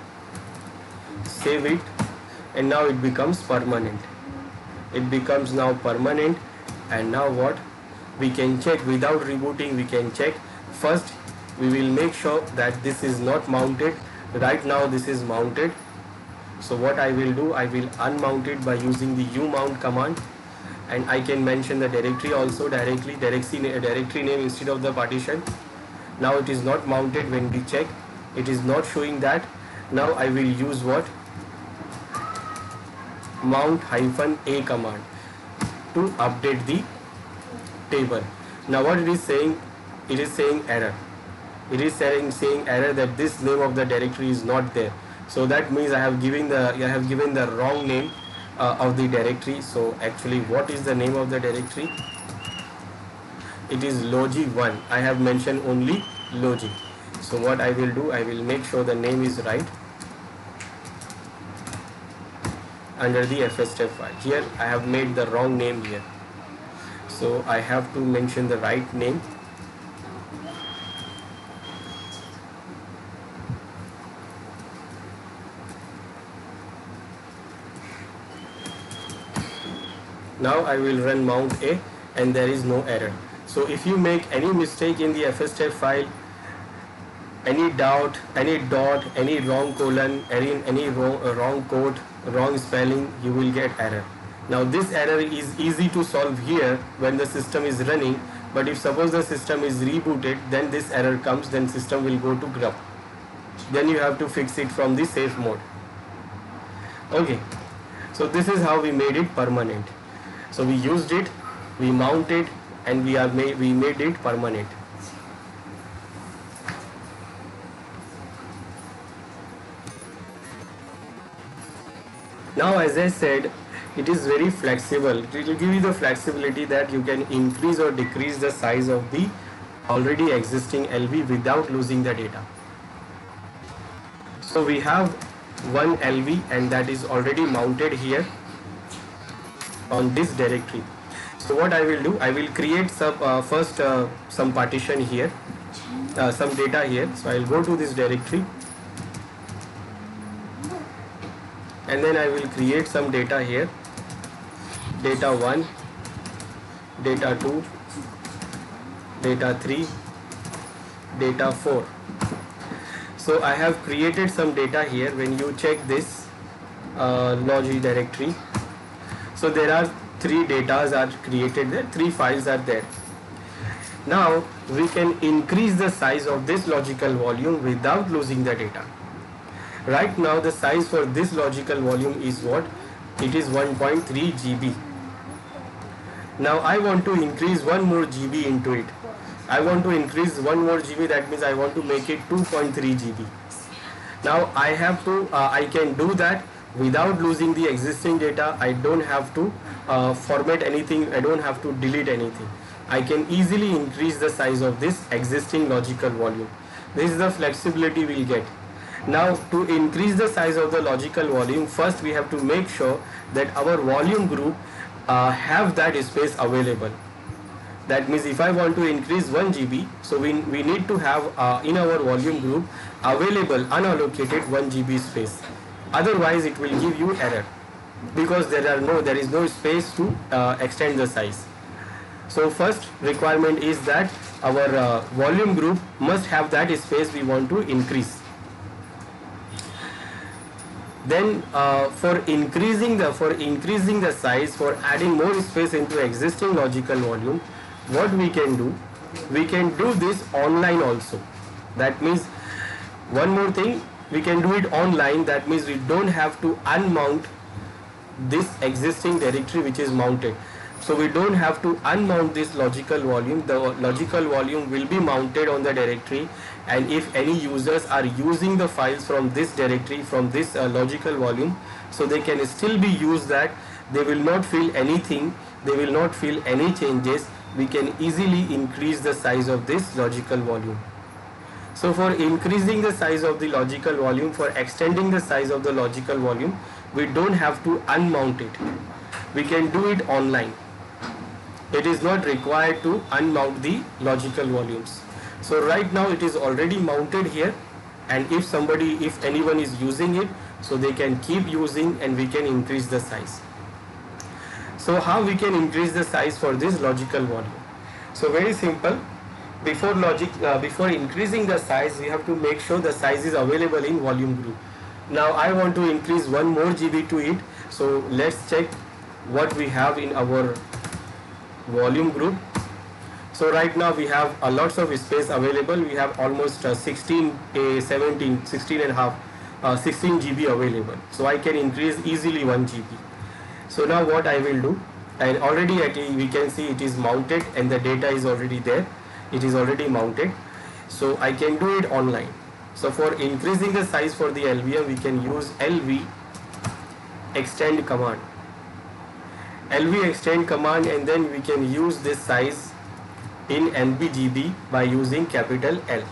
save it, and now it becomes permanent. It becomes now permanent, And now what? We can check without rebooting. We can check. First we will make sure that this is not mounted. Right now this is mounted. So what I will do, I will unmount it by using the umount command, and I can mention the directory also directly, directory name instead of the partition. Now it is not mounted. When we check, it is not showing that. Now I will use what? Mount -a command to update the table. Now what it is saying? It is saying error. It is saying error that this name of the directory is not there. So that means I have given the wrong name of the directory. So actually, what is the name of the directory? It is logi1. I have mentioned only logi. So what I will do, I will make sure the name is right under the fstep file. Here I have made the wrong name here. So I have to mention the right name. Now I will run mount A and there is no error. So if you make any mistake in the fstep file, any dot, any wrong colon, any wrong quote, wrong spelling, you will get error. Now this error is easy to solve here when the system is running, but if suppose the system is rebooted, then this error comes, then system will go to grub. Then you have to fix it from the safe mode. Okay, so this is how we made it permanent. So we used it, we mounted, and we made it permanent. Now, as I said, it is very flexible. It will give you the flexibility that you can increase or decrease the size of the already existing LV without losing the data. So we have one LV and that is already mounted here on this directory. So what I will do, I will create some partition here, some data here. So I will go to this directory and then I will create some data here, data 1, data 2, data 3, data 4. So I have created some data here. When you check this logi directory, so there are 3 datas are created there, 3 files are there. Now we can increase the size of this logical volume without losing the data. Right now the size for this logical volume is what? It is 1.3 GB. Now I want to increase 1 more GB into it. I want to increase 1 more GB, that means I want to make it 2.3 GB. Now I can do that without losing the existing data. I don't have to format anything, I don't have to delete anything. I can easily increase the size of this existing logical volume. This is the flexibility we'll get. Now to increase the size of the logical volume, first we have to make sure that our volume group have that space available. That means if I want to increase 1 GB, so we need to have in our volume group available unallocated 1 GB space. Otherwise it will give you error because there is no space to extend the size. So first requirement is that our volume group must have that space we want to increase. Then for increasing the size, for adding more space into existing logical volume, what we can do this online also. That means one more thing, we can do it online. That means we don't have to unmount this existing directory which is mounted. So we don't have to unmount this logical volume. The logical volume will be mounted on the directory, and if any users are using the files from this directory, from this logical volume, so they can still be used that. They will not feel anything, they will not feel any changes. We can easily increase the size of this logical volume. So for increasing the size of the logical volume, for extending the size of the logical volume, we don't have to unmount it. We can do it online. It is not required to unmount the logical volumes. So right now it is already mounted here, and if anyone is using it, so they can keep using and we can increase the size. So how we can increase the size for this logical volume? So very simple. Before increasing the size, we have to make sure the size is available in volume group. Now I want to increase one more GB to it. So let's check what we have in our volume group. So right now we have a lots of space available. We have almost 16, 17, 16 and a half, 16 GB available. So I can increase easily 1 GB. So now what I will do, and already we can see it is mounted and the data is already there. It is already mounted. So I can do it online. So for increasing the size for the LVM, we can use LV extend command. LV extend command, and then we can use this size in MB/GB by using capital L.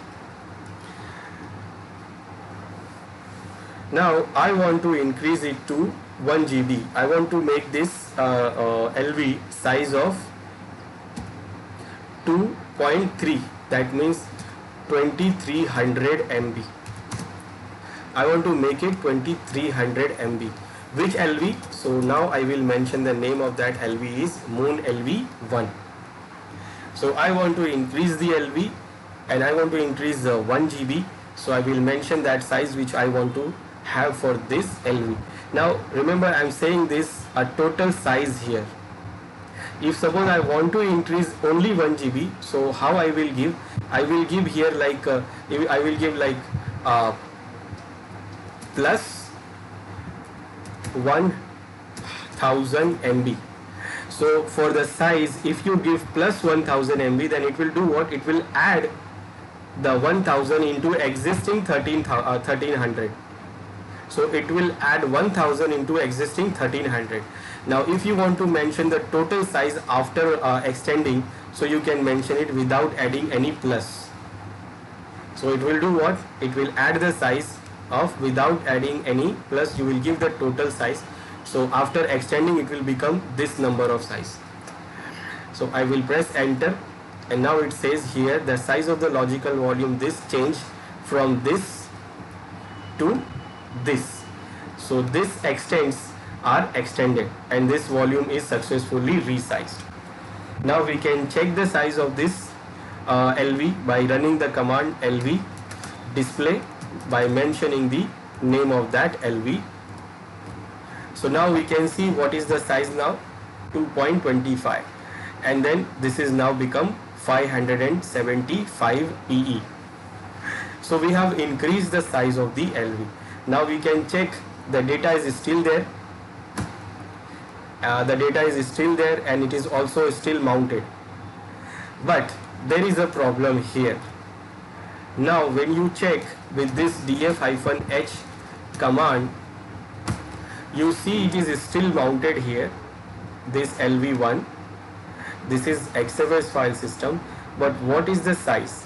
Now I want to increase it to 1 GB. I want to make this LV size of 2.3, that means 2300 MB. I want to make it 2300 MB. Which LV? So now I will mention the name of that LV is Moon LV1. So I want to increase the LV and I want to increase the 1 GB. So I will mention that size which I want to have for this LV. Now remember, I am saying this a total size here. If suppose I want to increase only 1 GB, so how I will give? I will give here like I will give like plus 1000 MB. So for the size, if you give plus 1000 MB, then it will do what? It will add the 1000 into existing 1300. So it will add 1000 into existing 1300. Now if you want to mention the total size after extending, so you can mention it without adding any plus. So it will do what? It will add the size of without adding any plus. You will give the total size. So after extending, it will become this number of size. So I will press enter, and now it says here the size of the logical volume, this change from this to this. So this extents are extended and this volume is successfully resized. Now we can check the size of this LV by running the command LV display by mentioning the name of that LV. So now we can see what is the size now, 2.25, and then this is now become 575 EE. So we have increased the size of the LV. Now we can check the data is still there. The data is still there and it is also still mounted. But there is a problem here. Now when you check with this df-h command, you see it is still mounted here, this LV1. This is XFS file system, but what is the size?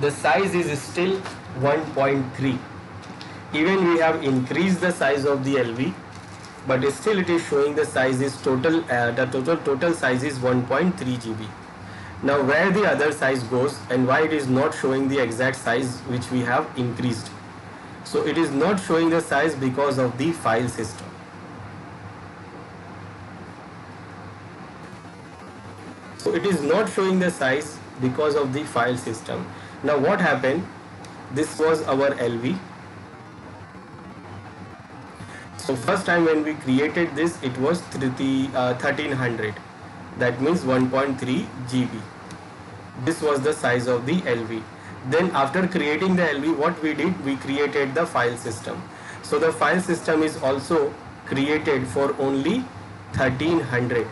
The size is still 1.3. Even we have increased the size of the LV, but still it is showing the size is total, the total size is 1.3 GB. Now where the other size goes and why it is not showing the exact size which we have increased? So it is not showing the size because of the file system. So it is not showing the size because of the file system. Now what happened? This was our LV. So first time when we created this, it was 1300. That means 1.3 GB. This was the size of the LV. Then after creating the LV, what we did? We created the file system. So the file system is also created for only 1300.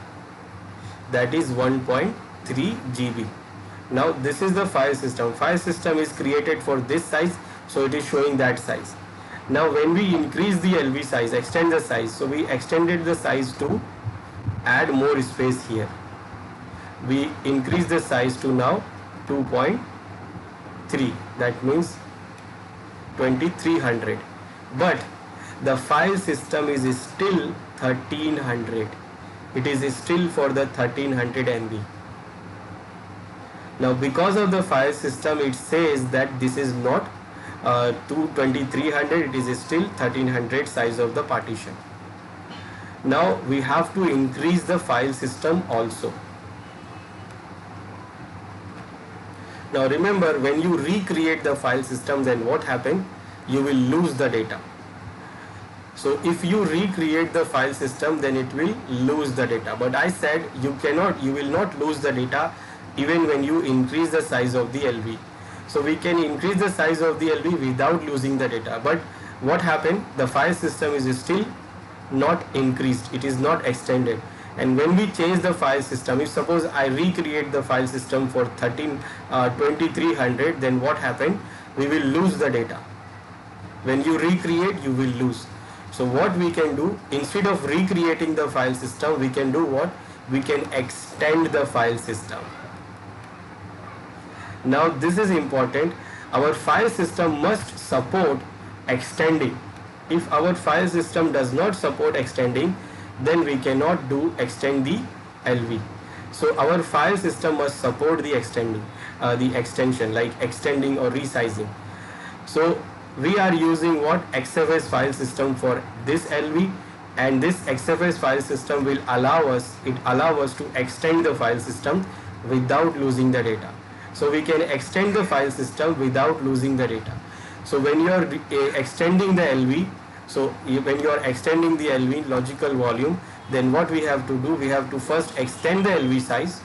That is 1.3 GB. Now this is the file system. File system is created for this size, so it is showing that size. Now when we increase the LV size, extend the size, so we extended the size to add more space here. We increase the size to now 2.3, that means 2300. But the file system is still 1300. It is still for the 1300 MB. Now because of the file system, it says that this is not 2300, it is still 1300 size of the partition. Now we have to increase the file system also. Now remember, when you recreate the file system, then what happened? You will lose the data. So if you recreate the file system, then it will lose the data. But I said you will not lose the data even when you increase the size of the LV. So we can increase the size of the LV without losing the data. But what happened? The file system is still not increased. It is not extended. And when we change the file system, if suppose I recreate the file system for 2300, then what happened? We will lose the data. When you recreate, you will lose. So what we can do, instead of recreating the file system, we can do what? We can extend the file system. Now this is important. Our file system must support extending. If our file system does not support extending, then we cannot extend the LV. So our file system must support the extension like extending or resizing. So we are using what? XFS file system for this LV, and this XFS file system will allow us to extend the file system without losing the data. So we can extend the file system without losing the data. So when you are extending the LV, when you are extending the LV logical volume, then what we have to do, we have to first extend the LV size,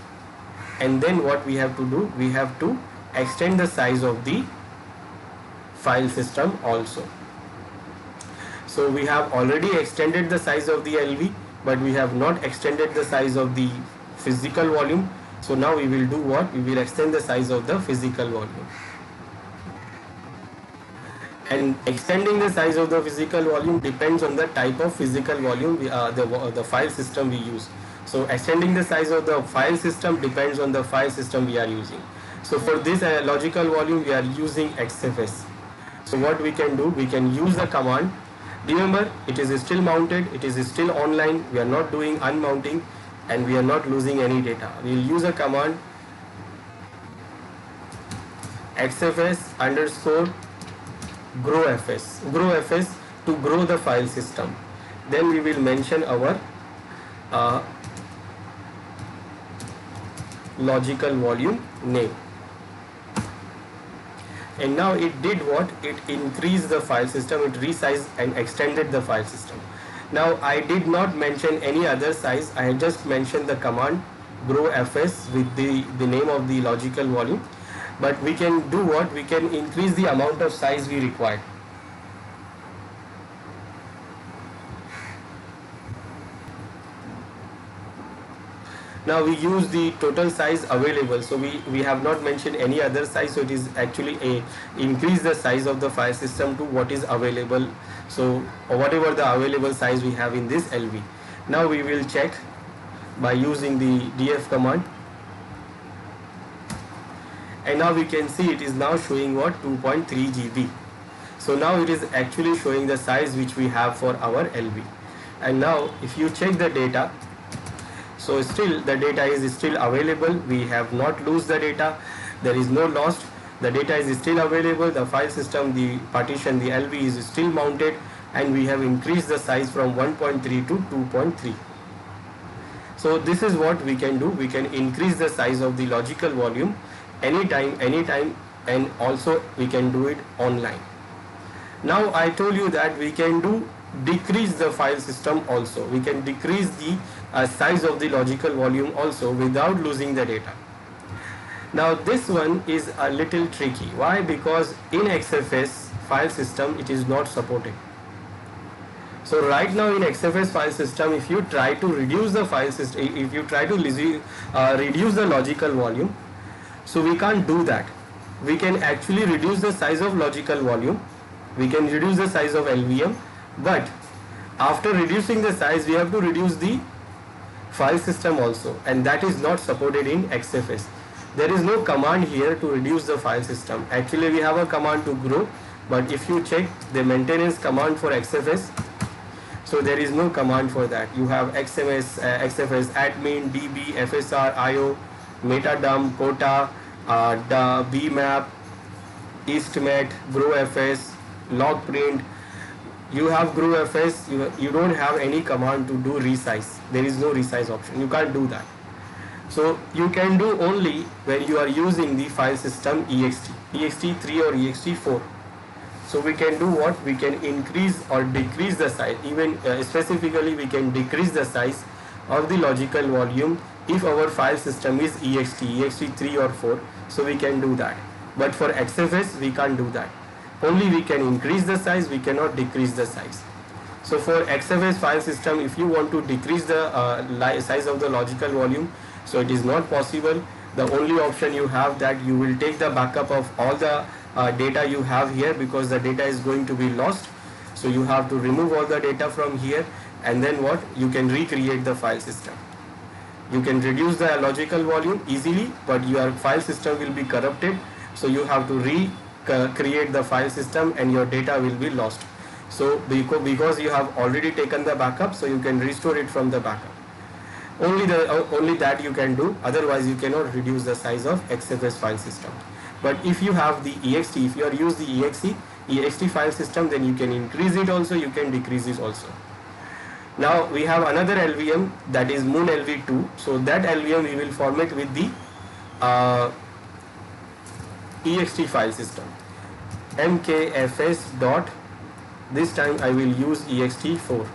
and then what we have to do, we have to extend the size of the file system also. So we have already extended the size of the LV, but we have not extended the size of the physical volume. So now we will do what? We will extend the size of the physical volume. And extending the size of the physical volume depends on the type of physical volume the file system we use. So extending the size of the file system depends on the file system we are using. So for this logical volume, we are using XFS. So what we can do, we can use the command. Remember, it is still mounted, it is still online, we are not doing unmounting, and we are not losing any data. We will use a command XFS_growfs to grow the file system. Then we will mention our logical volume name. And now it did what? It increased the file system, it resized and extended the file system. Now I did not mention any other size, I had just mentioned the command growfs with the name of the logical volume. But we can do what? We can increase the amount of size we require. Now we use the total size available, so we have not mentioned any other size, so it is actually increase the size of the file system to what is available, so whatever the available size we have in this LV. Now we will check by using the df command, and now we can see it is now showing what? 2.3 GB. So now it is actually showing the size which we have for our LV. And now if you check the data, so still the data is still available, we have not lose the data, there is no loss, the data is still available, the file system, the partition, the LV is still mounted, and we have increased the size from 1.3 to 2.3. So this is what we can do, we can increase the size of the logical volume anytime, and also we can do it online. Now I told you that we can decrease the file system also, we can decrease the size of the logical volume also without losing the data. Now this one is a little tricky. Why? Because in XFS file system it is not supported. So right now in XFS file system, if you try to reduce the file system, if you try to reduce the logical volume, so we can't do that. We can actually reduce the size of logical volume, we can reduce the size of LVM, but after reducing the size we have to reduce the file system also, and that is not supported in XFS. There is no command here to reduce the file system. Actually we have a command to grow, but if you check the maintenance command for XFS, so there is no command for that. You have XFS admin, db, fsr, io, metadump, quota, bmap, eastmet, growfs, log print, you have GrooveFS, you don't have any command to do resize. There is no resize option. You can't do that. So you can do only when you are using the file system ext3 or ext4. So we can do what? We can increase or decrease the size. Even specifically, we can decrease the size of the logical volume if our file system is ext3 or 4. So we can do that. But for XFS, we can't do that. Only we can increase the size, we cannot decrease the size. So for XFS file system, if you want to decrease the size of the logical volume, so it is not possible. The only option you have that you will take the backup of all the data you have here, because the data is going to be lost. So you have to remove all the data from here, and then what? You can recreate the file system. You can reduce the logical volume easily, but your file system will be corrupted. So you have to recreate the file system and your data will be lost. So because you have already taken the backup, so you can restore it from the backup. Only that you can do. Otherwise, you cannot reduce the size of XFS file system. But if you have the ext, if you are use the ext file system, then you can increase it also, you can decrease it also. Now we have another LVM, that is Moon LV2. So that LVM we will format with the ext file system, mkfs dot, this time I will use ext4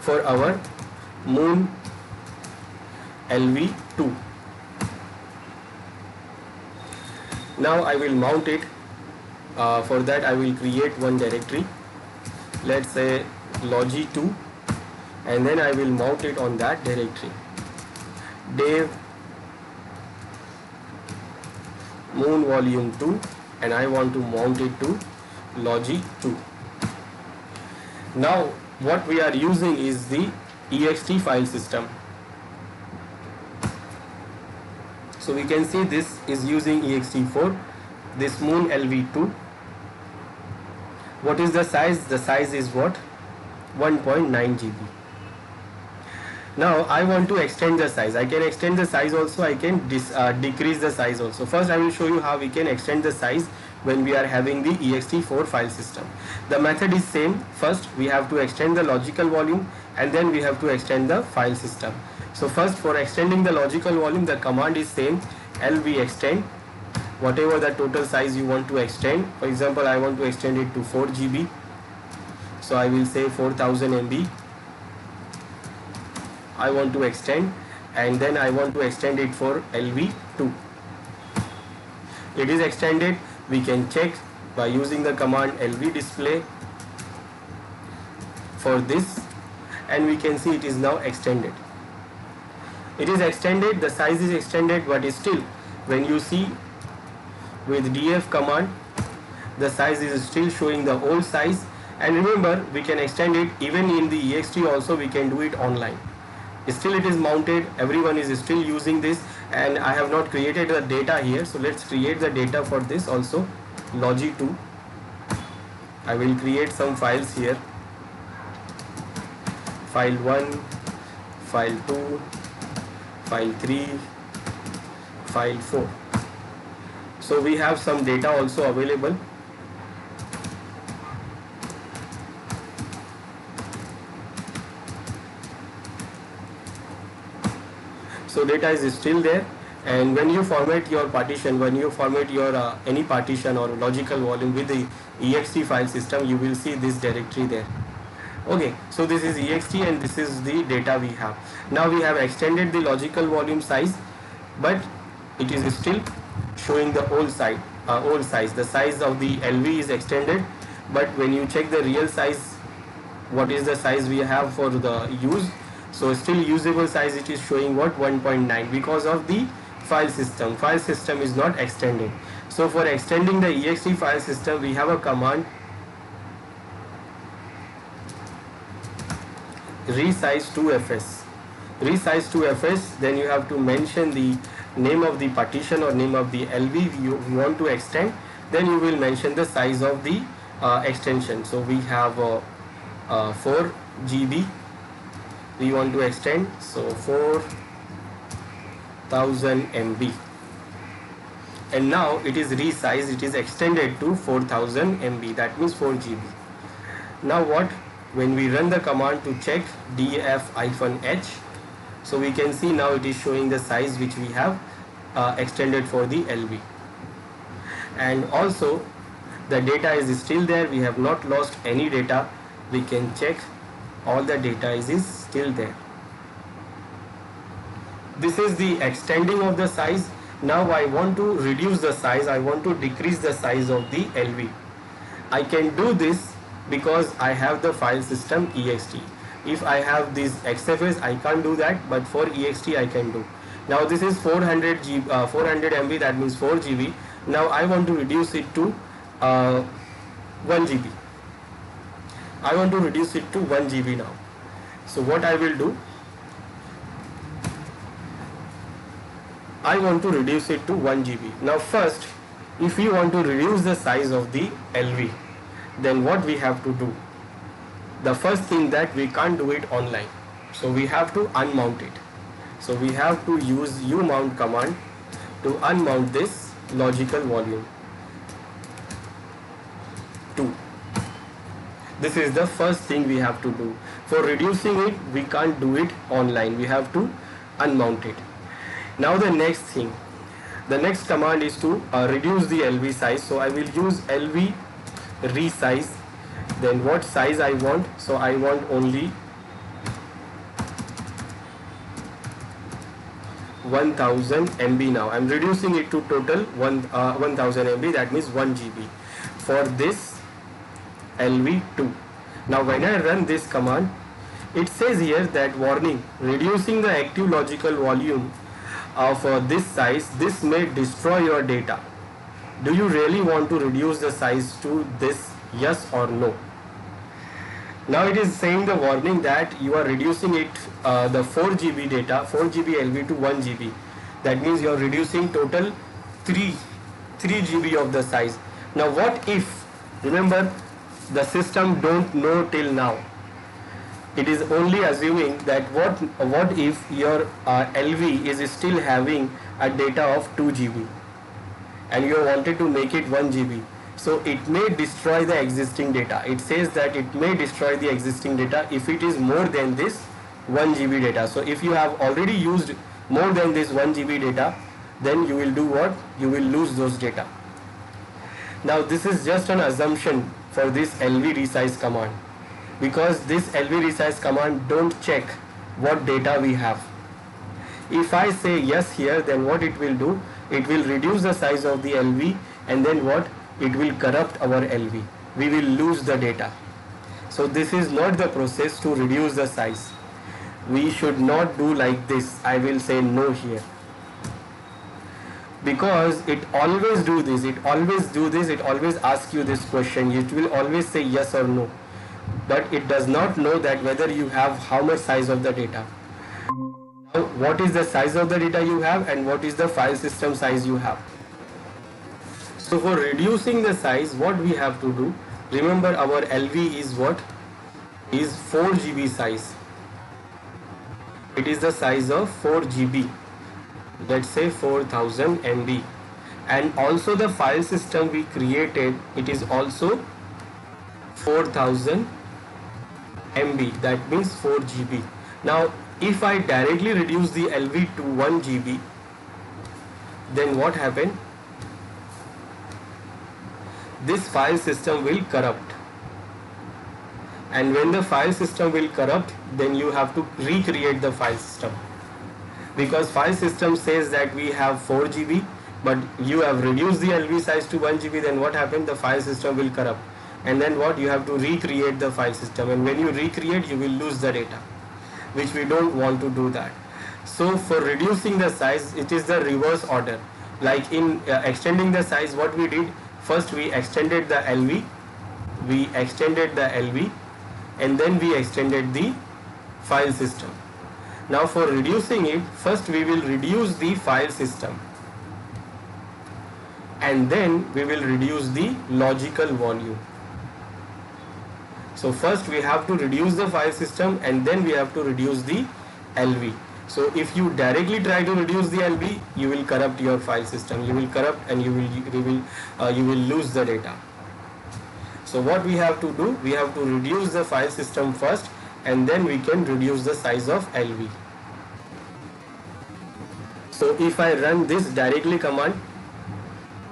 for our Moon LV2. Now I will mount it. For that I will create one directory, let's say logi2, and then I will mount it on that directory, dev Moon volume 2, and I want to mount it to logi2. Now what we are using is the ext file system. So we can see this is using ext4, this Moon LV2. What is the size? The size is what? 1.9 GB. Now I want to extend the size. I can extend the size also, I can decrease the size also. First I will show you how we can extend the size when we are having the ext4 file system. The method is same. First we have to extend the logical volume, and then we have to extend the file system. So first, for extending the logical volume, the command is same, lv extend, whatever the total size you want to extend. For example, I want to extend it to 4 GB. So I will say 4000 MB. I want to extend, and then I want to extend it for LV2. It is extended. We can check by using the command lv display for this, and we can see it is now extended. It is extended, the size is extended, but still when you see with df command, the size is still showing the old size. And remember, we can extend it even in the ext also, we can do it online. Still it is mounted, everyone is still using this, and I have not created the data here. So let's create the data for this also, logi2. I will create some files here, file 1, file 2, file 3, file 4. So we have some data also available. So data is still there, and when you format your partition, when you format your any partition or logical volume with the ext file system, you will see this directory there. Okay, so this is ext and this is the data we have. Now we have extended the logical volume size, but it is still showing the old size. The size of the LV is extended, but when you check the real size, what is the size we have for the use? So still usable size, it is showing what? 1.9, because of the file system. File system is not extended. So for extending the ext file system, we have a command resize to fs. Resize to fs, then you have to mention the name of the partition or name of the LV you want to extend, then you will mention the size of the extension. So we have 4 GB we want to extend, so 4000 MB. and now it is resized, it is extended to 4000 MB, that means 4 GB. Now what, when we run the command to check df-h, so we can see now it is showing the size which we have extended for the LV, and also the data is still there, we have not lost any data. We can check all the data is still there. This is the extending of the size. Now I want to reduce the size, I want to decrease the size of the LV. I can do this because I have the file system ext. If I have this XFS, I can't do that, but for ext I can do. Now this is 400 MB, that means 4 GB. Now I want to reduce it to 1 GB. I want to reduce it to 1 GB now. So what I will do, I want to reduce it to 1 GB. Now first, if we want to reduce the size of the LV, then what we have to do? The first thing, that we can't do it online. So we have to unmount it. So we have to use umount command to unmount this logical volume 2. This is the first thing we have to do. For reducing it, we can't do it online. We have to unmount it. Now the next thing, the next command is to reduce the LV size. So I will use LV resize. Then what size I want? So I want only 1000 MB now. I'm reducing it to total 1000 MB, that means 1 GB for this LV2. Now when I run this command, it says here that warning, reducing the active logical volume of this size, this may destroy your data. Do you really want to reduce the size to this, yes or no? Now it is saying the warning that you are reducing it, the 4 GB data, 4 GB LV to 1 GB. That means you are reducing total 3 GB of the size. Now what if, remember, the system don't know till now. It is only assuming that what if your LV is still having a data of 2 GB and you wanted to make it 1 GB. So it may destroy the existing data. It says that it may destroy the existing data if it is more than this 1 GB data. So if you have already used more than this 1 GB data, then you will do what? You will lose those data. Now this is just an assumption for this LV resize command, because this LV resize command don't check what data we have. If I say yes here, then what it will do? It will reduce the size of the LV, and then what? It will corrupt our LV. We will lose the data. So this is not the process to reduce the size. We should not do like this. I will say no here, because it always do this, it always ask you this question. It will always say yes or no, but it does not know that whether you have how much size of the data. Now what is the size of the data you have and what is the file system size you have. So for reducing the size, what we have to do, remember our LV is what? Is 4 GB size. It is the size of 4 GB. Let's say 4000 MB. And also the file system we created, it is also 4000 MB. That means 4 GB. Now if I directly reduce the LV to 1 GB, then what happened? This file system will corrupt, and when the file system will corrupt, then you have to recreate the file system, because file system says that we have 4 GB, but you have reduced the LV size to 1 GB. Then what happened? The file system will corrupt, and then what? You have to recreate the file system, and when you recreate, you will lose the data, which we don't want to do that. So for reducing the size, it is the reverse order. Like in extending the size, what we did, first we extended the LV, and then we extended the file system. Now for reducing it, first we will reduce the file system, and then we will reduce the logical volume. So first we have to reduce the file system, and then we have to reduce the LV. So if you directly try to reduce the LB, you will corrupt your file system. You will corrupt and you will lose the data. So what we have to do, we have to reduce the file system first, and then we can reduce the size of LV. So if I run this directly command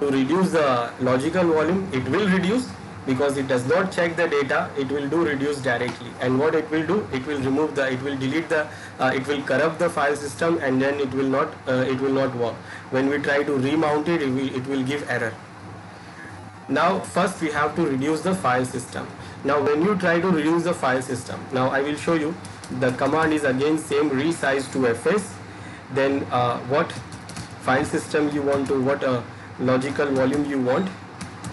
to reduce the logical volume, it will reduce, because it does not check the data, it will do reduce directly. And what it will do, it will remove the, it will delete the, it will corrupt the file system, and then it will not work. When we try to remount it, it will give error. Now first we have to reduce the file system. Now when you try to reduce the file system, now I will show you. The command is again same, resize to fs. Then what file system you want to, what logical volume you want,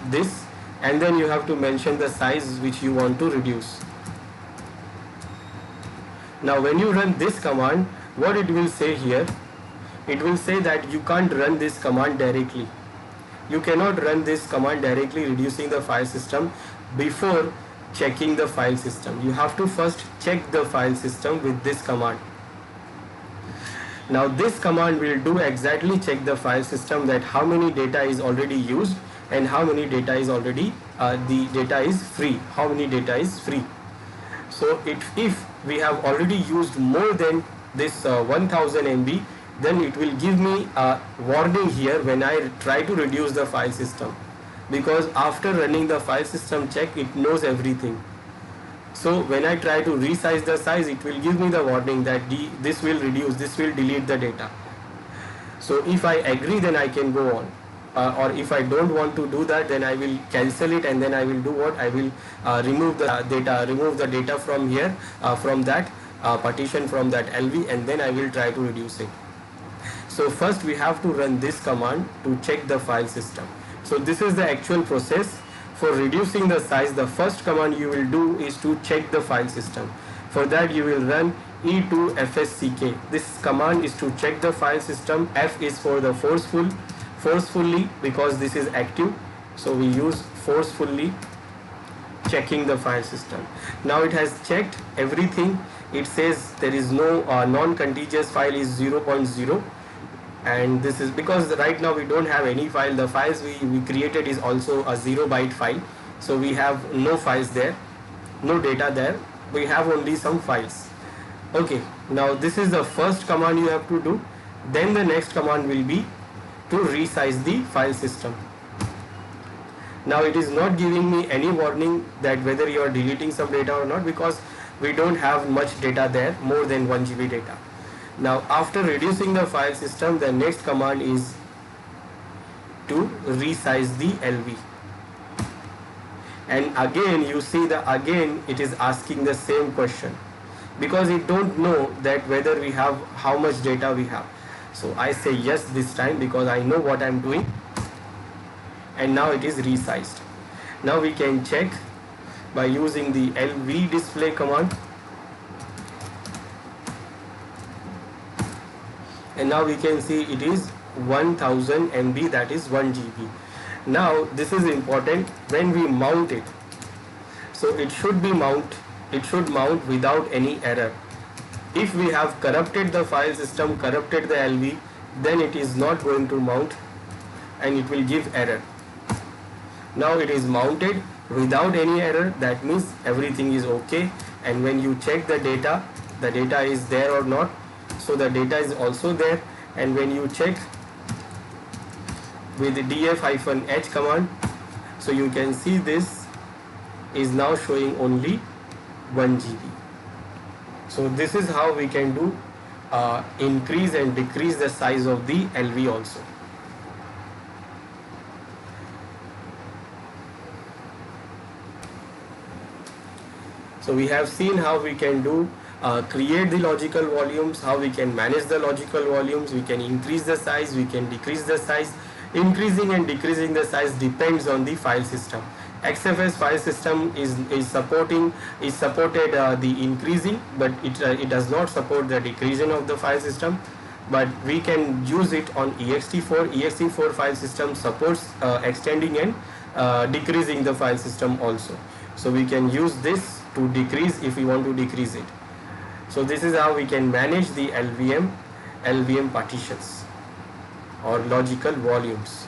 this, and then you have to mention the size which you want to reduce. Now when you run this command, what it will say here, it will say that you can't run this command directly. You cannot run this command directly, reducing the file system, before checking the file system. You have to first check the file system with this command. Now this command will do exactly check the file system, that how many data is already used and how many data is already, the data is free, how many data is free. So if we have already used more than this 1000 MB, then it will give me a warning here when I try to reduce the file system, because after running the file system check, it knows everything. So when I try to resize the size, it will give me the warning that this will reduce, this will delete the data. So if I agree, then I can go on. Or if I don't want to do that, then I will cancel it, and then I will do what? I will remove the data from here, from that partition, from that LV, and then I will try to reduce it. So first we have to run this command to check the file system. So this is the actual process for reducing the size. The first command you will do is to check the file system. For that you will run e2fsck. This command is to check the file system. F is for the forcefully, because this is active, so we use forcefully checking the file system. Now it has checked everything. It says there is no non-contiguous file is 0.0, and this is because right now we don't have any file. The files we created is also a 0-byte file, so we have no files there, no data there, we have only some files. Okay, now this is the first command you have to do. Then the next command will be to resize the file system. Now it is not giving me any warning that whether you are deleting some data or not, because we don't have much data there, more than 1 GB data. Now after reducing the file system, the next command is to resize the LV. And again you see again it is asking the same question, because it don't know that whether we have, how much data we have. So I say yes this time, because I know what I am doing, and now it is resized. Now we can check by using the LV display command, and now we can see it is 1000 MB, that is 1 GB. Now this is important when we mount it. So it should mount without any error. If we have corrupted the file system, corrupted the LV, then it is not going to mount and it will give error. Now it is mounted without any error, that means everything is okay. And when you check the data is there or not, so the data is also there. And when you check with the df-h command, so you can see this is now showing only 1 GB. So this is how we can do increase and decrease the size of the LV also. So we have seen how we can do create the logical volumes, how we can manage the logical volumes, we can increase the size, we can decrease the size. Increasing and decreasing the size depends on the file system. XFS file system is supported the increasing, but it does not support the decreasing of the file system. But we can use it on ext4. ext4 file system supports extending and decreasing the file system also. So we can use this to decrease if we want to decrease it. So this is how we can manage the LVM partitions or logical volumes.